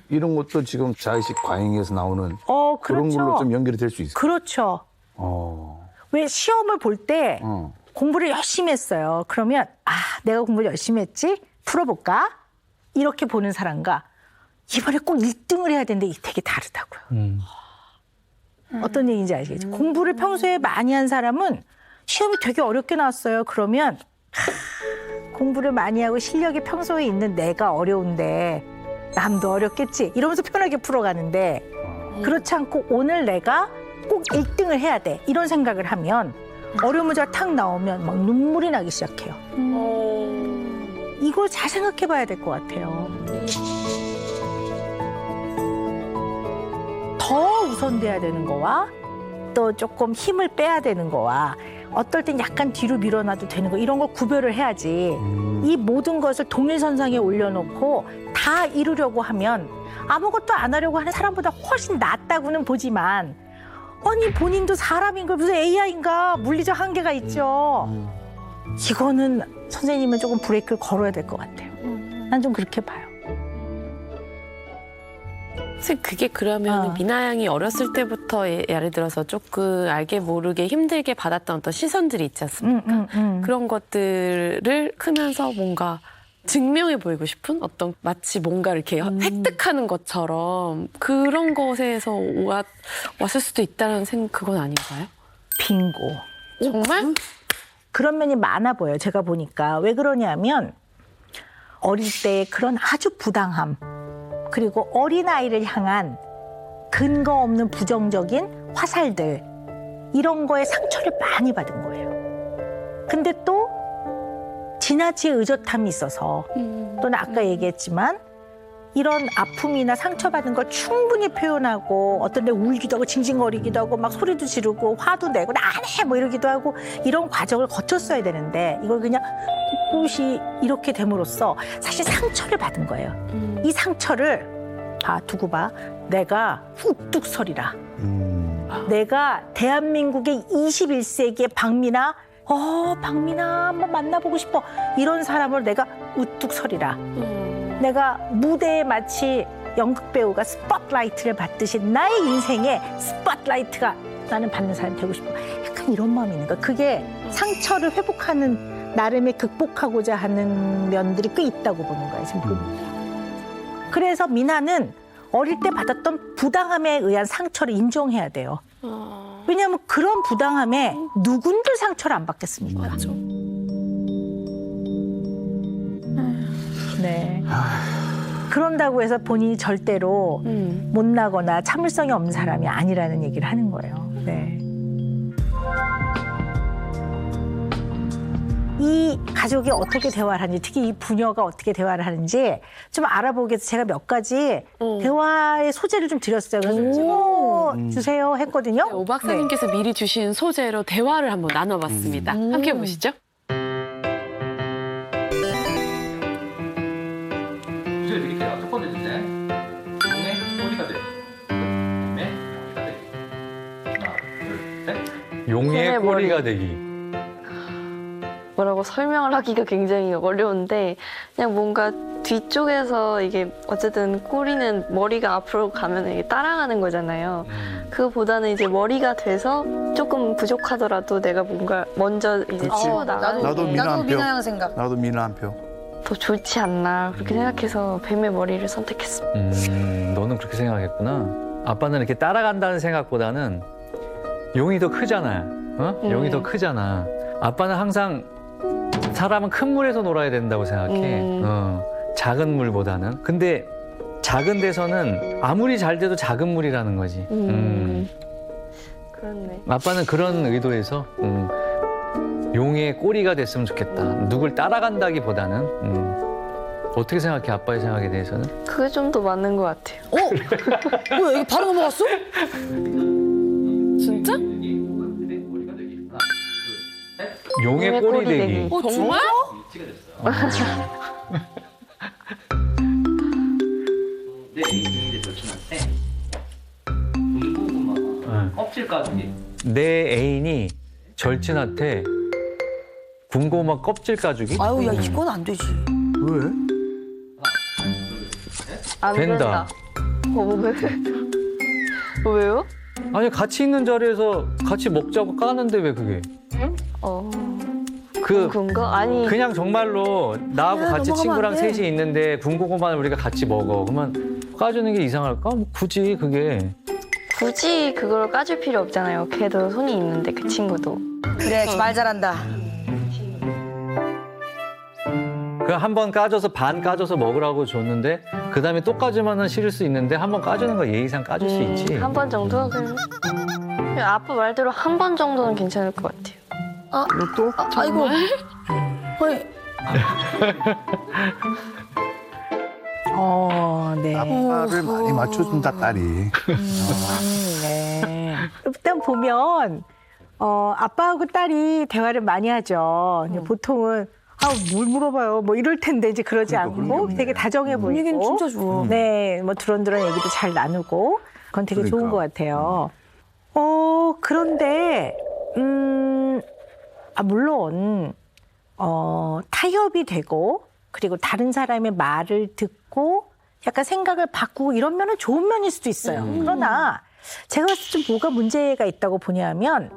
이런 것도 지금 자의식 과잉에서 나오는 그런 그렇죠. 걸로 좀 연결이 될 수 있어요. 그렇죠. 왜 시험을 볼 때 공부를 열심히 했어요. 그러면 내가 공부를 열심히 했지? 풀어볼까? 이렇게 보는 사람과 이번에 꼭 1등을 해야 되는데 이게 되게 다르다고요. 어떤 얘기인지 아시겠죠? 공부를 평소에 많이 한 사람은 시험이 되게 어렵게 나왔어요. 그러면 공부를 많이 하고 실력이 평소에 있는 내가 어려운데 남도 어렵겠지 이러면서 편하게 풀어가는데 그렇지 않고 오늘 내가 꼭 1등을 해야 돼 이런 생각을 하면 어려운 문제가 탁 나오면 막 눈물이 나기 시작해요. 이걸 잘 생각해 봐야 될 것 같아요. 더 우선돼야 되는 거와 또 조금 힘을 빼야 되는 거와 어떨 땐 약간 뒤로 밀어놔도 되는 거 이런 걸 구별을 해야지 이 모든 것을 동일선상에 올려놓고 다 이루려고 하면 아무것도 안 하려고 하는 사람보다 훨씬 낫다고는 보지만 아니 본인도 사람인가 무슨 AI인가 물리적 한계가 있죠. 이거는 선생님은 조금 브레이크를 걸어야 될 것 같아요. 난 좀 그렇게 봐요. 선생님, 그게 그러면 미나 양이 어렸을 때부터 예를 들어서 조금 알게 모르게 힘들게 받았던 어떤 시선들이 있지 않습니까? 그런 것들을 크면서 뭔가 증명해 보이고 싶은 어떤 마치 뭔가 이렇게 획득하는 것처럼 그런 것에서 왔을 수도 있다는 그건 아닌가요? 빙고. 정말? 그런 면이 많아 보여요. 제가 보니까. 왜 그러냐면 어릴 때 그런 아주 부당함 그리고 어린아이를 향한 근거 없는 부정적인 화살들 이런 거에 상처를 많이 받은 거예요. 근데 또 지나치게 의젓함이 있어서 또는 아까 얘기했지만 이런 아픔이나 상처받은 걸 충분히 표현하고 어떤 데 울기도 하고 징징거리기도 하고 막 소리도 지르고 화도 내고 나 안 해 뭐 이러기도 하고 이런 과정을 거쳤어야 되는데 이걸 그냥 꿋꿋이 이렇게 됨으로써 사실 상처를 받은 거예요. 이 상처를 두고 봐. 내가 우뚝 서리라. 내가 대한민국의 21세기의 박미나 박미나 한번 만나보고 싶어 이런 사람을 내가 우뚝 서리라. 내가 무대에 마치 연극 배우가 스팟라이트를 받듯이 나의 인생에 스팟라이트가 나는 받는 사람이 되고 싶어. 약간 이런 마음이 있는 거야. 그게 상처를 회복하는 나름의 극복하고자 하는 면들이 꽤 있다고 보는 거야. 지금. 그래서 미나는 어릴 때 받았던 부당함에 의한 상처를 인정해야 돼요. 왜냐하면 그런 부당함에 누군들 상처를 안 받겠습니까? 맞아. 네. 그런다고 해서 본인이 절대로 못나거나 참을성이 없는 사람이 아니라는 얘기를 하는 거예요. 네. 이 가족이 어떻게 대화를 하는지, 특히 이 부녀가 어떻게 대화를 하는지 좀 알아보기 위해서 제가 몇 가지 대화의 소재를 좀 드렸어요. 그래서 찍어주세요 했거든요. 오 박사님께서 미리 주신 소재로 대화를 한번 나눠봤습니다. 함께 보시죠. 문제를 드릴게요. 첫 번째 주제. 용의 꼬리가 돼. 용의 꼬리가 돼. 하나, 둘, 셋. 용의 꼬리가 되기. 뭐라고 설명을 하기가 굉장히 어려운데 그냥 뭔가 뒤쪽에서 이게 어쨌든 꼬리는 머리가 앞으로 가면 이게 따라가는 거잖아요. 그거보다는 이제 머리가 돼서 조금 부족하더라도 내가 뭔가 먼저 이제 치고 나가는 나도 게 미나 한 표. 미나 양 생각. 나도 미나 한 표. 더 좋지 않나 그렇게 생각해서 뱀의 머리를 선택했습니다. 너는 그렇게 생각했구나. 아빠는 이렇게 따라간다는 생각보다는 용이 더 크잖아. 용이 더 크잖아. 아빠는 항상 사람은 큰 물에서 놀아야 된다고 생각해. 작은 물보다는. 근데 작은 데서는 아무리 잘 돼도 작은 물이라는 거지. 그렇네. 아빠는 그런 의도에서 용의 꼬리가 됐으면 좋겠다. 누굴 따라간다기보다는. 어떻게 생각해? 아빠의 생각에 대해서는? 그게 좀 더 맞는 것 같아요. 뭐야, 이게 바로 넘어갔어? 진짜? 용의 꼬리 되기. 정말? 내 애인이 절친한테 군고구마 껍질 까주기. 내 애인이 절친한테 군고구마 껍질 까주기? 아유, 야, 이건 안 되지. 왜? 안 된다. 왜요? 아니 같이 있는 자리에서 같이 먹자고 까는데 왜 그게? 그런 거? 아니 그냥 정말로 나하고 야, 같이 넘어가면 친구랑 안 돼. 셋이 있는데 군고구마를 우리가 같이 먹어. 그러면 까주는 게 이상할까? 뭐 굳이 그게. 굳이 그걸 까줄 필요 없잖아요. 걔도 손이 있는데 그 친구도. 그래, 말 잘한다. 그 한 번 까줘서 반 까줘서 먹으라고 줬는데 그 다음에 또 까주면은 싫을 수 있는데 한 번 까주는 거 예의상 까줄 수 있지. 한 번 정도? 아빠 말대로 한 번 정도는 괜찮을 것 같아요. 또? 아이고. 어이, 네. 아빠를 많이 맞춰준다, 딸이. 네. 일단 보면 아빠하고 딸이 대화를 많이 하죠. 근데 보통은 뭘 물어봐요. 뭐 이럴 텐데 이제 그러지 그러니까 그런 게 않고 없네. 되게 다정해 보이고. 분위기는 진짜 좋아. 네, 뭐 두런두런 얘기도 잘 나누고 그건 되게 좋은 그러니까. 것 같아요. 그런데 물론 타협이 되고 그리고 다른 사람의 말을 듣고 약간 생각을 바꾸고 이런 면은 좋은 면일 수도 있어요. 그러나 제가 봤을 때 뭐가 문제가 있다고 보냐면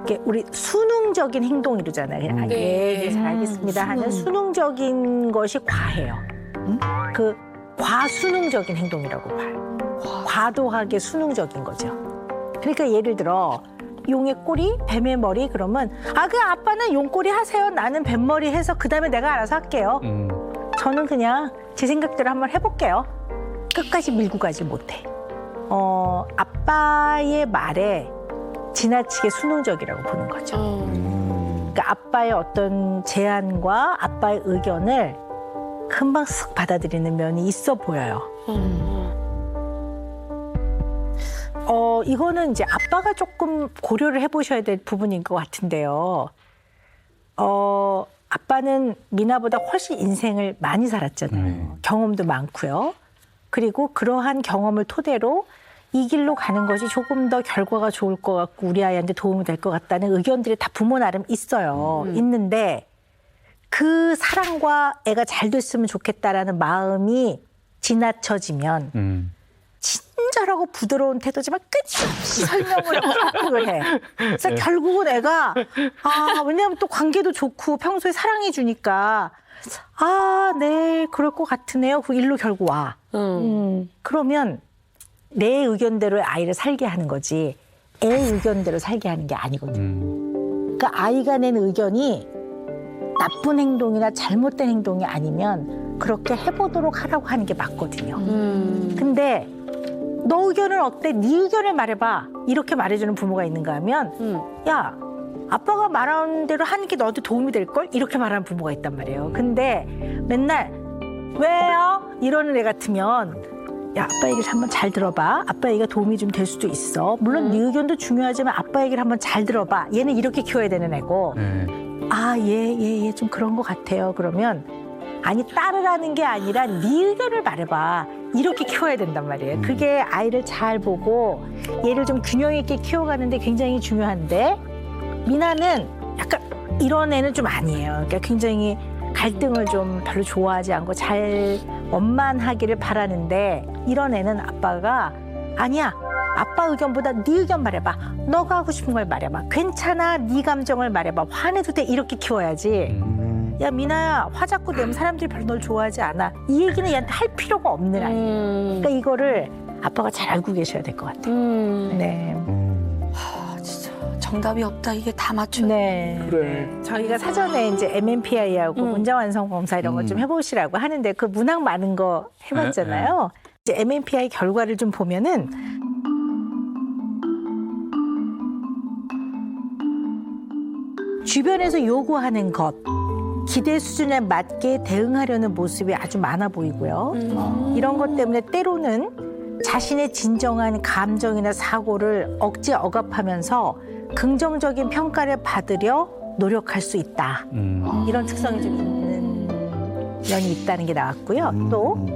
이게 우리 수능적인 행동이잖아요. 그냥 예, 잘 알겠습니다 하는 수능적인 것이 과해요. 그 과수능적인 행동이라고 봐요. 과도하게 수능적인 거죠. 그러니까 예를 들어 용의 꼬리, 뱀의 머리 그러면 그 아빠는 용꼬리 하세요. 나는 뱀머리 해서 그다음에 내가 알아서 할게요. 저는 그냥 제 생각대로 한번 해볼게요. 끝까지 밀고 가지 못해. 아빠의 말에 지나치게 수능적이라고 보는 거죠. 그러니까 아빠의 어떤 제안과 아빠의 의견을 금방 쓱 받아들이는 면이 있어 보여요. 이거는 이제 아빠가 조금 고려를 해보셔야 될 부분인 것 같은데요. 아빠는 미나보다 훨씬 인생을 많이 살았잖아요. 경험도 많고요. 그리고 그러한 경험을 토대로 이 길로 가는 것이 조금 더 결과가 좋을 것 같고 우리 아이한테 도움이 될 것 같다는 의견들이 다 부모 나름 있어요. 있는데 그 사랑과 애가 잘 됐으면 좋겠다라는 마음이 지나쳐지면 친절하고 부드러운 태도지만 끝없이 설명을 하고 해. 그래서 결국은 애가 왜냐하면 또 관계도 좋고 평소에 사랑해 주니까 네 그럴 것 같으네요. 그 일로 결국 와. 그러면 내 의견대로 아이를 살게 하는 거지 애 의견대로 살게 하는 게 아니거든요. 그러니까 아이가 낸 의견이 나쁜 행동이나 잘못된 행동이 아니면 그렇게 해보도록 하라고 하는 게 맞거든요. 근데 너 의견은 어때? 네 의견을 말해봐. 이렇게 말해주는 부모가 있는가 하면 야 아빠가 말하는 대로 하는 게 너한테 도움이 될걸? 이렇게 말하는 부모가 있단 말이에요. 근데 맨날 왜요? 이러는 애 같으면 야 아빠 얘기를 한번 잘 들어봐. 아빠 얘기가 도움이 좀 될 수도 있어. 물론 네 의견도 중요하지만 아빠 얘기를 한번 잘 들어봐. 얘는 이렇게 키워야 되는 애고 얘 좀 그런 것 같아요. 그러면 아니 따르라는 게 아니라 네 의견을 말해봐. 이렇게 키워야 된단 말이에요. 그게 아이를 잘 보고 얘를 좀 균형 있게 키워가는데 굉장히 중요한데 미나는 약간 이런 애는 좀 아니에요. 그러니까 굉장히 갈등을 좀 별로 좋아하지 않고 잘 원만하기를 바라는데 이런 애는 아빠가 아니야. 아빠 의견보다 네 의견 말해봐. 너가 하고 싶은 걸 말해봐. 괜찮아. 네 감정을 말해봐. 화내도 돼. 이렇게 키워야지. 야 미나야 화 자꾸 내면 사람들이 별로 널 좋아하지 않아. 이 얘기는 얘한테 할 필요가 없는 아이예요. 그러니까 이거를 아빠가 잘 알고 계셔야 될 것 같아요. 네. 진짜 정답이 없다. 이게 다 맞춰. 네. 그래. 저희가 사전에 이제 MMPI하고 문장 완성 검사 이런 거 좀 해보시라고 하는데 그 문항 많은 거 해봤잖아요. 이제 MMPI 결과를 좀 보면은 주변에서 요구하는 것, 기대 수준에 맞게 대응하려는 모습이 아주 많아 보이고요. 이런 것 때문에 때로는 자신의 진정한 감정이나 사고를 억지 억압하면서 긍정적인 평가를 받으려 노력할 수 있다. 이런 특성이 좀 있는 면이 있다는 게 나왔고요. 또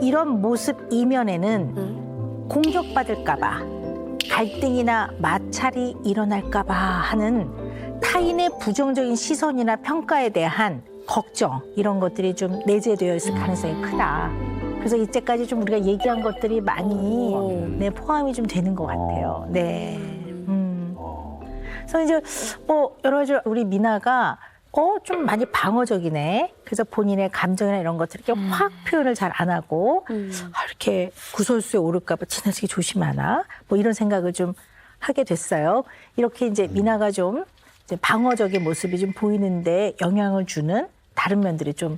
이런 모습 이면에는 공격받을까 봐, 갈등이나 마찰이 일어날까 봐 하는 타인의 부정적인 시선이나 평가에 대한 걱정 이런 것들이 좀 내재되어 있을 가능성이 크다. 그래서 이때까지 좀 우리가 얘기한 것들이 많이 포함이 좀 되는 것 같아요. 네. 그래서 이제 뭐 여러 가지 우리 미나가 좀 많이 방어적이네. 그래서 본인의 감정이나 이런 것들 이렇게 확 표현을 잘 안 하고 이렇게 구설수에 오를까 봐 지나치게 조심하나 뭐 이런 생각을 좀 하게 됐어요. 이렇게 이제 미나가 좀 이제 방어적인 모습이 좀 보이는데 영향을 주는 다른 면들이 좀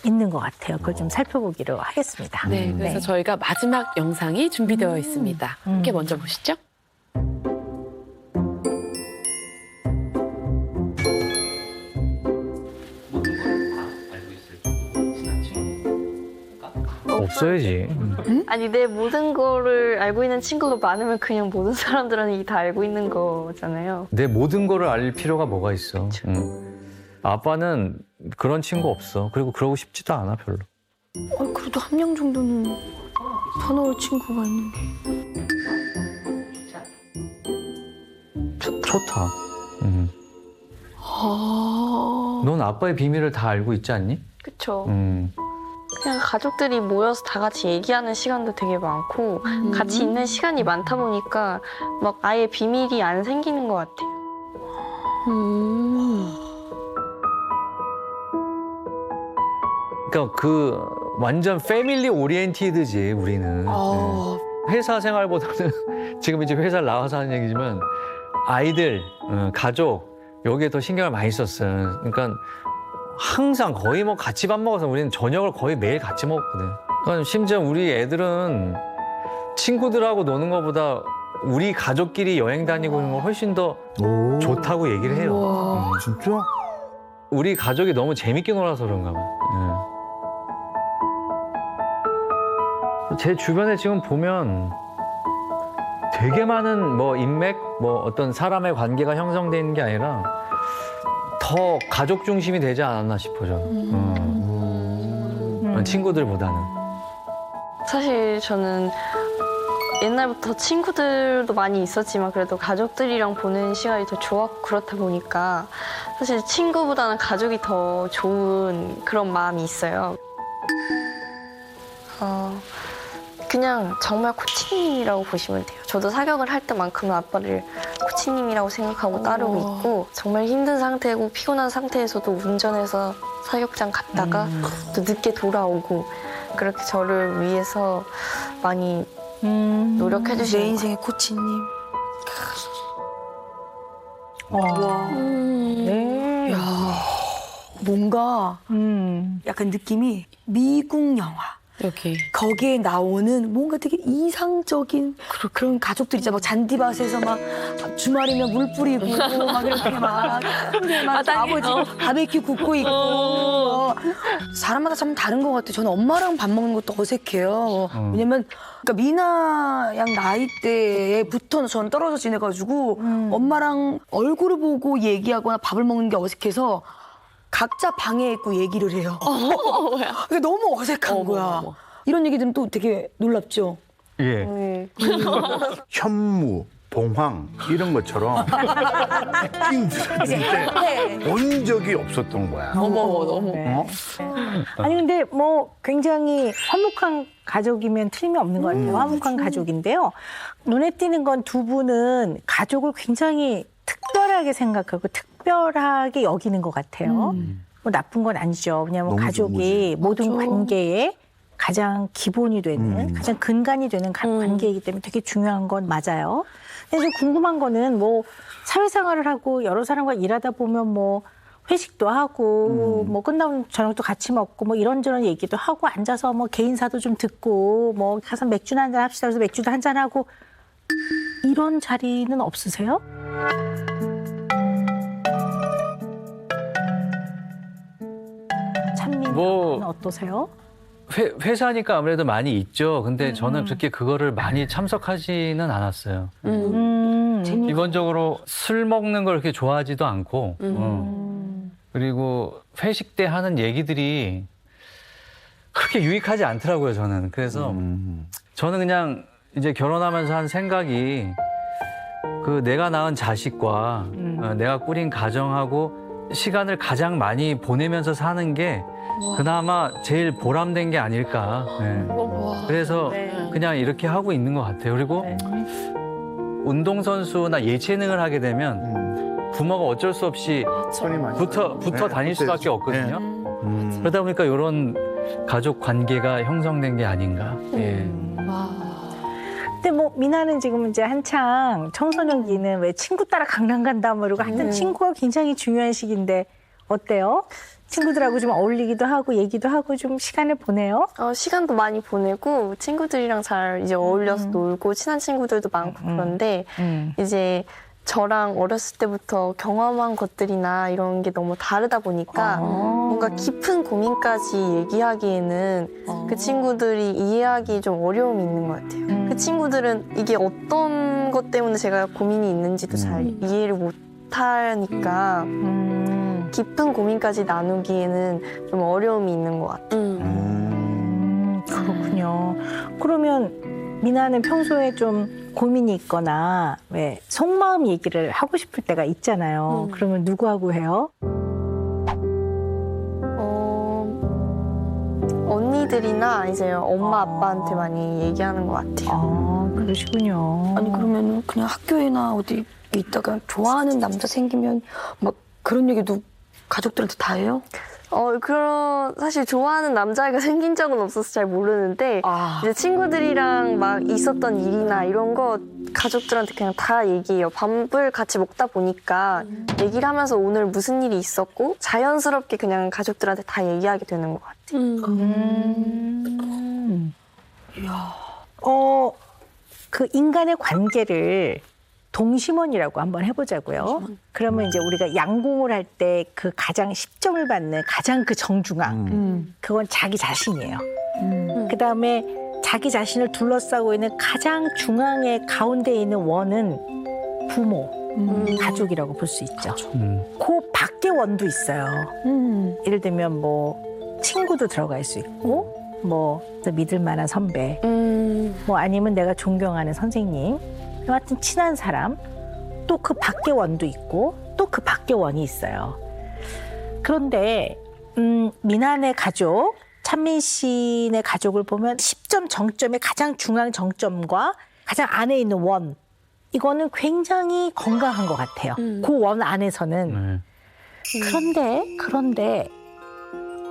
있는 것 같아요. 그걸 좀 살펴보기로 하겠습니다. 네, 그래서 저희가 마지막 영상이 준비되어 있습니다. 함께 먼저 보시죠. 모든 걸 다 알고 있을 친한 친구가 없어야지. 아니 내 모든 거를 알고 있는 친구가 많으면 그냥 모든 사람들은 다 알고 있는 거잖아요. 내 모든 거를 알 필요가 뭐가 있어. 아빠는 그런 친구 없어. 그리고 그러고 싶지도 않아 별로. 그래도 한 명 정도는 터놓을 친구가 있는데. 좋다. 넌 아빠의 비밀을 다 알고 있지 않니? 그쵸. 그냥 가족들이 모여서 다 같이 얘기하는 시간도 되게 많고 같이 있는 시간이 많다 보니까 막 아예 비밀이 안 생기는 것 같아요. 그러니까 그 완전 패밀리 오리엔티드지 우리는. 네. 회사 생활보다는 지금 이제 회사를 나와서 하는 얘기지만 아이들, 가족 여기에 더 신경을 많이 썼어요. 그러니까 항상 거의 뭐 같이 밥 먹어서 우리는 저녁을 거의 매일 같이 먹었거든. 그러니까 심지어 우리 애들은 친구들하고 노는 것보다 우리 가족끼리 여행 다니고 이런 걸 훨씬 더 오. 좋다고 얘기를 해요. 진짜? 우리 가족이 너무 재밌게 놀아서 그런가 봐. 제 주변에 지금 보면 되게 많은 뭐 인맥, 뭐 어떤 사람의 관계가 형성돼 있는 게 아니라 더 가족 중심이 되지 않았나 싶어 저는. 친구들보다는. 사실 저는 옛날부터 친구들도 많이 있었지만 그래도 가족들이랑 보는 시간이 더 좋았고 그렇다 보니까 사실 친구보다는 가족이 더 좋은 그런 마음이 있어요. 그냥 정말 코치님이라고 보시면 돼요. 저도 사격을 할 때만큼은 아빠를 코치님이라고 생각하고 따르고 있고 정말 힘든 상태고 피곤한 상태에서도 운전해서 사격장 갔다가 또 늦게 돌아오고 그렇게 저를 위해서 많이 노력해 내 주시는 것 인생의 코치님. 네. 야, 뭔가 약간 느낌이 미국 영화. 여기. 거기에 나오는 뭔가 되게 이상적인 그런 가족들 있잖아. 막 잔디밭에서 막 주말이면 물 뿌리고 막 이렇게 막 아버지 바베큐 굽고 있고 사람마다 참 다른 것 같아요. 저는 엄마랑 밥 먹는 것도 어색해요. 왜냐면 그러니까 미나 양 나이대부터 저는 떨어져 지내가지고 엄마랑 얼굴을 보고 얘기하거나 밥을 먹는 게 어색해서 각자 방에 있고 얘기를 해요. 그게 너무 어색한 거야. 이런 얘기 들으면 또 되게 놀랍죠? 예. 현무, 봉황 이런 것처럼 힘든데 온 적이 없었던 거야. 아니 근데 뭐 굉장히 화목한 가족이면 틀림이 없는 것 같아요. 화목한 가족인데요. 눈에 띄는 건 두 분은 가족을 굉장히 특별하게 생각하고 특별하게 여기는 것 같아요. 뭐 나쁜 건 아니죠. 왜냐하면 너무 가족이 좋은 모든 관계에 가장 기본이 되는, 가장 근간이 되는 관계이기 때문에 되게 중요한 건 맞아요. 근데 좀 궁금한 거는 뭐 사회생활을 하고 여러 사람과 일하다 보면 뭐 회식도 하고 뭐 끝나면 저녁도 같이 먹고 뭐 이런저런 얘기도 하고 앉아서 뭐 개인사도 좀 듣고 뭐 가서 맥주나 한잔 합시다. 그래서 맥주도 한잔 하고 이런 자리는 없으세요? 찬민 뭐- 은 어떠세요? 회사니까 아무래도 많이 있죠. 근데 저는 그렇게 그거를 많이 참석하지는 않았어요. 기본적으로 술 먹는 걸 그렇게 좋아하지도 않고, 그리고 회식 때 하는 얘기들이 그렇게 유익하지 않더라고요, 저는. 그래서 저는 그냥 이제 결혼하면서 한 생각이 그 내가 낳은 자식과 내가 꾸린 가정하고 시간을 가장 많이 보내면서 사는 게 그나마 제일 보람된 게 아닐까. 네. 그래서 그냥 이렇게 하고 있는 것 같아요. 그리고 운동선수나 예체능을 하게 되면 부모가 어쩔 수 없이 손이 많이 붙어 네, 다닐 수밖에 없거든요. 네. 그러다 보니까 이런 가족 관계가 형성된 게 아닌가. 예. 근데 뭐 미나는 지금 이제 한창 청소년기는 왜 친구 따라 강남 간다 뭐 이러고 하여튼 친구가 굉장히 중요한 시기인데 어때요? 친구들하고 좀 어울리기도 하고 얘기도 하고 좀 시간을 보내요? 시간도 많이 보내고 친구들이랑 잘 이제 어울려서 놀고 친한 친구들도 많고 그런데 이제 저랑 어렸을 때부터 경험한 것들이나 이런 게 너무 다르다 보니까 뭔가 깊은 고민까지 얘기하기에는 그 친구들이 이해하기 좀 어려움이 있는 것 같아요. 그 친구들은 이게 어떤 것 때문에 제가 고민이 있는지도 잘 이해를 못 하니까 깊은 고민까지 나누기에는 좀 어려움이 있는 것 같아요. 그렇군요. 그러면 미나는 평소에 좀 고민이 있거나 왜 속마음 얘기를 하고 싶을 때가 있잖아요. 그러면 누구하고 해요? 언니들이나 이제 엄마 아빠한테 많이 얘기하는 것 같아요. 그러시군요. 아니 그러면 그냥 학교에나 어디 있다가 좋아하는 남자 생기면 막 그런 얘기도 가족들한테 다 해요? 사실 좋아하는 남자애가 생긴 적은 없어서 잘 모르는데 이제 친구들이랑 막 있었던 일이나 이런 거 가족들한테 그냥 다 얘기해요. 밥을 같이 먹다 보니까 얘기를 하면서 오늘 무슨 일이 있었고 자연스럽게 그냥 가족들한테 다 얘기하게 되는 것 같아요. 그 인간의 관계를 동심원이라고 한번 해보자고요. 그러면 이제 우리가 양궁을 할 때 그 가장 10점을 받는 가장 그 정중앙, 그건 자기 자신이에요. 그 다음에 자기 자신을 둘러싸고 있는 가장 중앙에 가운데 있는 원은 부모, 가족이라고 볼 수 있죠. 그 밖에 원도 있어요. 예를 들면 뭐 친구도 들어갈 수 있고, 뭐 믿을 만한 선배, 뭐 아니면 내가 존경하는 선생님, 하여튼 친한 사람, 또 그 밖에 원도 있고 또 그 밖에 원이 있어요. 그런데 미나네 가족, 찬민 씨네 가족을 보면 10점 정점의 가장 중앙 정점과 가장 안에 있는 원, 이거는 굉장히 건강한 것 같아요. 그 원 안에서는. 그런데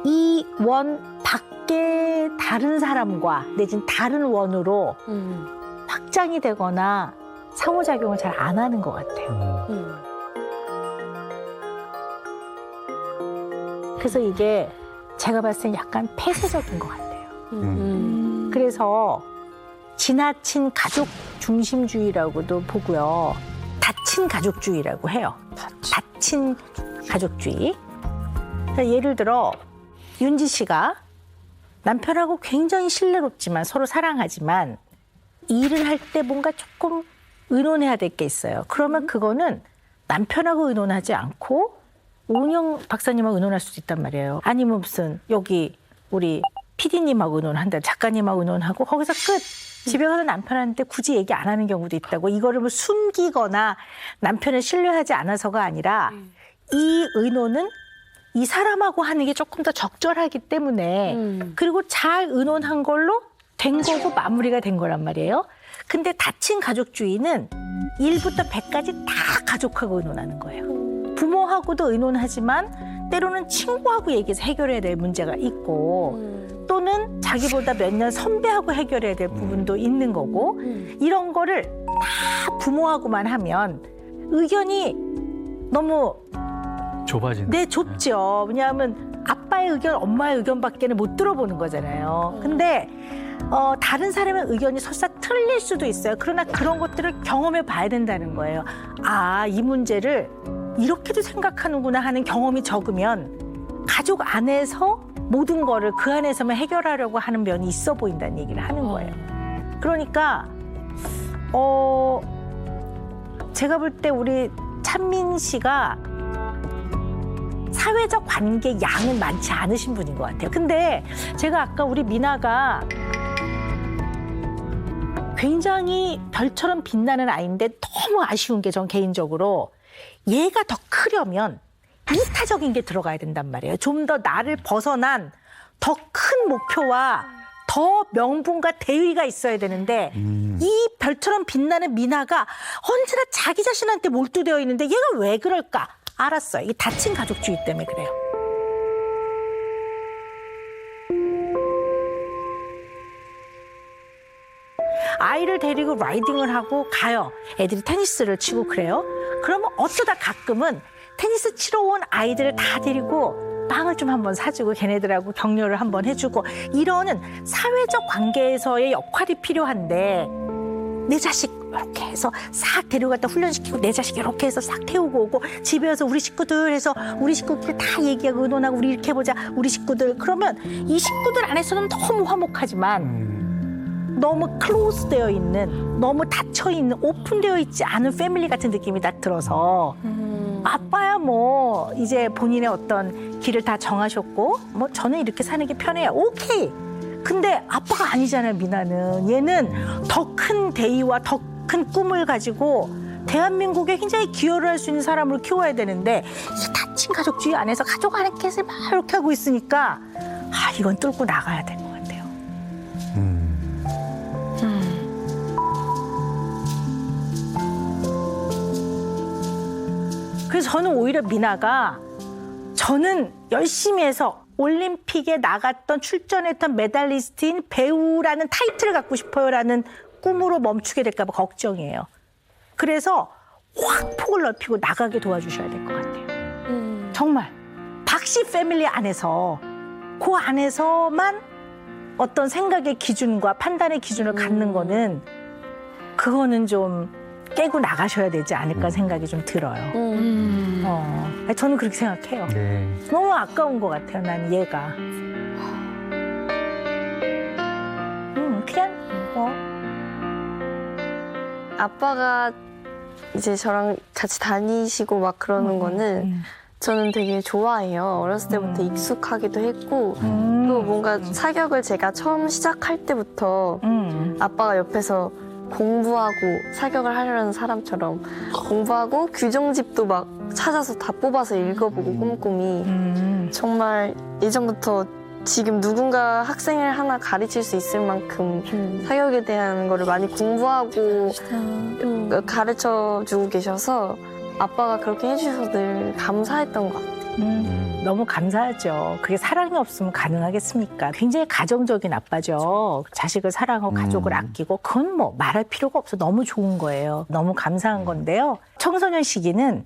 이 원 밖에 다른 사람과 내지는 다른 원으로 확장이 되거나 상호작용을 잘 안 하는 것 같아요. 그래서 이게 제가 봤을 땐 약간 폐쇄적인 것 같아요. 그래서 지나친 가족 중심주의라고도 보고요. 닫힌 가족주의라고 해요. 닫힌 가족주의. 그러니까 예를 들어 윤지 씨가 남편하고 굉장히 신뢰롭지만 서로 사랑하지만 일을 할 때 뭔가 조금 의논해야 될 게 있어요. 그러면 그거는 남편하고 의논하지 않고 오은영 박사님하고 의논할 수도 있단 말이에요. 아니면 무슨 여기 우리 PD님하고 의논한다, 작가님하고 의논하고 거기서 끝. 집에 가서 남편한테 굳이 얘기 안 하는 경우도 있다고. 이거를 뭐 숨기거나 남편을 신뢰하지 않아서가 아니라 이 의논은 이 사람하고 하는 게 조금 더 적절하기 때문에 그리고 잘 의논한 걸로 된 거고 마무리가 된 거란 말이에요. 근데 닫힌 가족주의는 1부터 100까지 다 가족하고 의논하는 거예요. 부모하고도 의논하지만 때로는 친구하고 얘기해서 해결해야 될 문제가 있고 또는 자기보다 몇 년 선배하고 해결해야 될 부분도 있는 거고 이런 거를 다 부모하고만 하면 의견이 너무 좁아지는. 좁죠. 왜냐하면 아빠의 의견, 엄마의 의견밖에는 못 들어보는 거잖아요. 근데 다른 사람의 의견이 설사 틀릴 수도 있어요. 그러나 그런 것들을 경험해 봐야 된다는 거예요. 아, 이 문제를 이렇게도 생각하는구나 하는 경험이 적으면 가족 안에서 모든 거를 그 안에서만 해결하려고 하는 면이 있어 보인다는 얘기를 하는 거예요. 그러니까 제가 볼 때 우리 찬민 씨가 사회적 관계 양은 많지 않으신 분인 것 같아요. 근데 제가 아까 우리 미나가 굉장히 별처럼 빛나는 아이인데 너무 아쉬운 게 전 개인적으로 얘가 더 크려면 이타적인 게 들어가야 된단 말이에요. 좀 더 나를 벗어난 더 큰 목표와 더 명분과 대의가 있어야 되는데 이 별처럼 빛나는 미나가 언제나 자기 자신한테 몰두되어 있는데 얘가 왜 그럴까? 알았어요. 이게 다친 가족주의 때문에 그래요. 아이를 데리고 라이딩을 하고 가요. 애들이 테니스를 치고 그래요. 그러면 어쩌다 가끔은 테니스 치러 온 아이들을 다 데리고 빵을 좀 한번 사주고 걔네들하고 격려를 한번 해주고 이러는 사회적 관계에서의 역할이 필요한데 내 자식 이렇게 해서 싹 데려갔다 훈련시키고 내 자식 이렇게 해서 싹 태우고 오고 집에 와서 우리 식구들 해서 우리 식구들 다 얘기하고 의논하고 우리 이렇게 해보자 우리 식구들 그러면 이 식구들 안에서는 너무 화목하지만 너무 클로즈 되어 있는 너무 닫혀 있는 오픈되어 있지 않은 패밀리 같은 느낌이 딱 들어서 아빠야 뭐 이제 본인의 어떤 길을 다 정하셨고 뭐 저는 이렇게 사는 게 편해요. 오케이. 근데 아빠가 아니잖아요. 미나는. 얘는 더 큰 대의와 더 큰 꿈을 가지고 대한민국에 굉장히 기여를 할 수 있는 사람을 키워야 되는데 이 닫힌 가족주의 안에서 가족 안에서 막 이렇게 하고 있으니까 아 이건 뚫고 나가야 될 것 같아요. 그래서 저는 오히려 미나가 저는 열심히 해서 올림픽에 나갔던 출전했던 메달리스트인 배우라는 타이틀을 갖고 싶어요라는 꿈으로 멈추게 될까 봐 걱정이에요. 그래서 확 폭을 넓히고 나가게 도와주셔야 될 것 같아요. 정말 박씨 패밀리 안에서 그 안에서만 어떤 생각의 기준과 판단의 기준을 갖는 거는 그거는 좀 깨고 나가셔야 되지 않을까 생각이 좀 들어요. 저는 그렇게 생각해요. 네. 너무 아까운 것 같아요. 난 얘가. 그냥 뭐. 아빠가 이제 저랑 같이 다니시고 막 그러는 거는 저는 되게 좋아해요. 어렸을 때부터 익숙하기도 했고 또 뭔가 사격을 제가 처음 시작할 때부터 아빠가 옆에서 공부하고 사격을 하려는 사람처럼 공부하고 규정집도 막 찾아서 다 뽑아서 읽어보고 꼼꼼히 정말 예전부터 지금 누군가 학생을 하나 가르칠 수 있을 만큼 사격에 대한 거를 많이 공부하고 가르쳐주고 계셔서 아빠가 그렇게 해주셔서 늘 감사했던 것 같아요. 너무 감사하죠. 그게 사랑이 없으면 가능하겠습니까? 굉장히 가정적인 아빠죠. 자식을 사랑하고 가족을 아끼고 그건 뭐 말할 필요가 없어. 너무 좋은 거예요. 너무 감사한 건데요. 청소년 시기는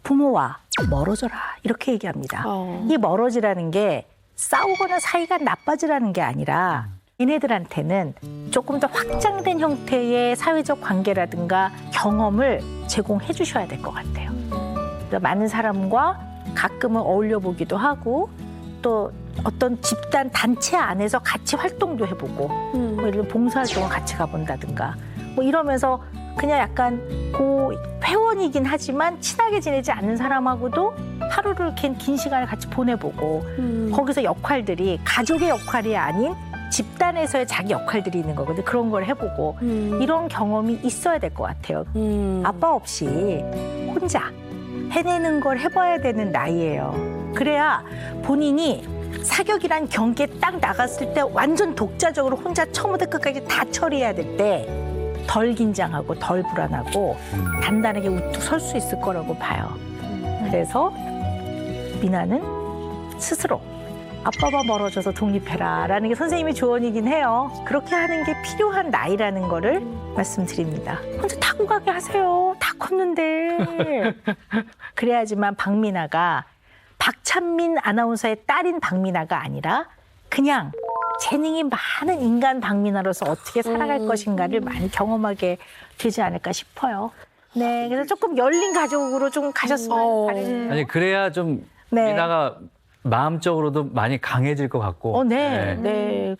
부모와 멀어져라 이렇게 얘기합니다. 이 멀어지라는 게 싸우거나 사이가 나빠지라는 게 아니라 얘네들한테는 조금 더 확장된 형태의 사회적 관계라든가 경험을 제공해 주셔야 될 것 같아요. 많은 사람과 가끔은 어울려 보기도 하고 또 어떤 집단 단체 안에서 같이 활동도 해보고 뭐 예를 들어 봉사활동을 같이 가본다든가 뭐 이러면서 그냥 약간 회원이긴 하지만 친하게 지내지 않는 사람하고도 하루를 이렇게 긴 시간을 같이 보내보고 거기서 역할들이 가족의 역할이 아닌 집단에서의 자기 역할들이 있는 거거든요. 그런 걸 해보고 이런 경험이 있어야 될 것 같아요. 아빠 없이 혼자 해내는 걸 해봐야 되는 나이예요. 그래야 본인이 사격이란 경기에 딱 나갔을 때 완전 독자적으로 혼자 처음부터 끝까지 다 처리해야 될 때 덜 긴장하고 덜 불안하고 단단하게 우뚝 설 수 있을 거라고 봐요. 그래서 미나는 스스로 아빠와 멀어져서 독립해라라는 게 선생님의 조언이긴 해요. 그렇게 하는 게 필요한 나이라는 거를 말씀드립니다. 혼자 타고 가게 하세요. 다 컸는데. 그래야지만 박미나가 박찬민 아나운서의 딸인 박미나가 아니라 그냥 재능이 많은 인간 박미나로서 어떻게 살아갈 것인가를 많이 경험하게 되지 않을까 싶어요. 네, 그래서 조금 열린 가족으로 좀 가셨으면 바랍니다. 아니 그래야 좀 네. 미나가 마음적으로도 많이 강해질 것 같고. 네.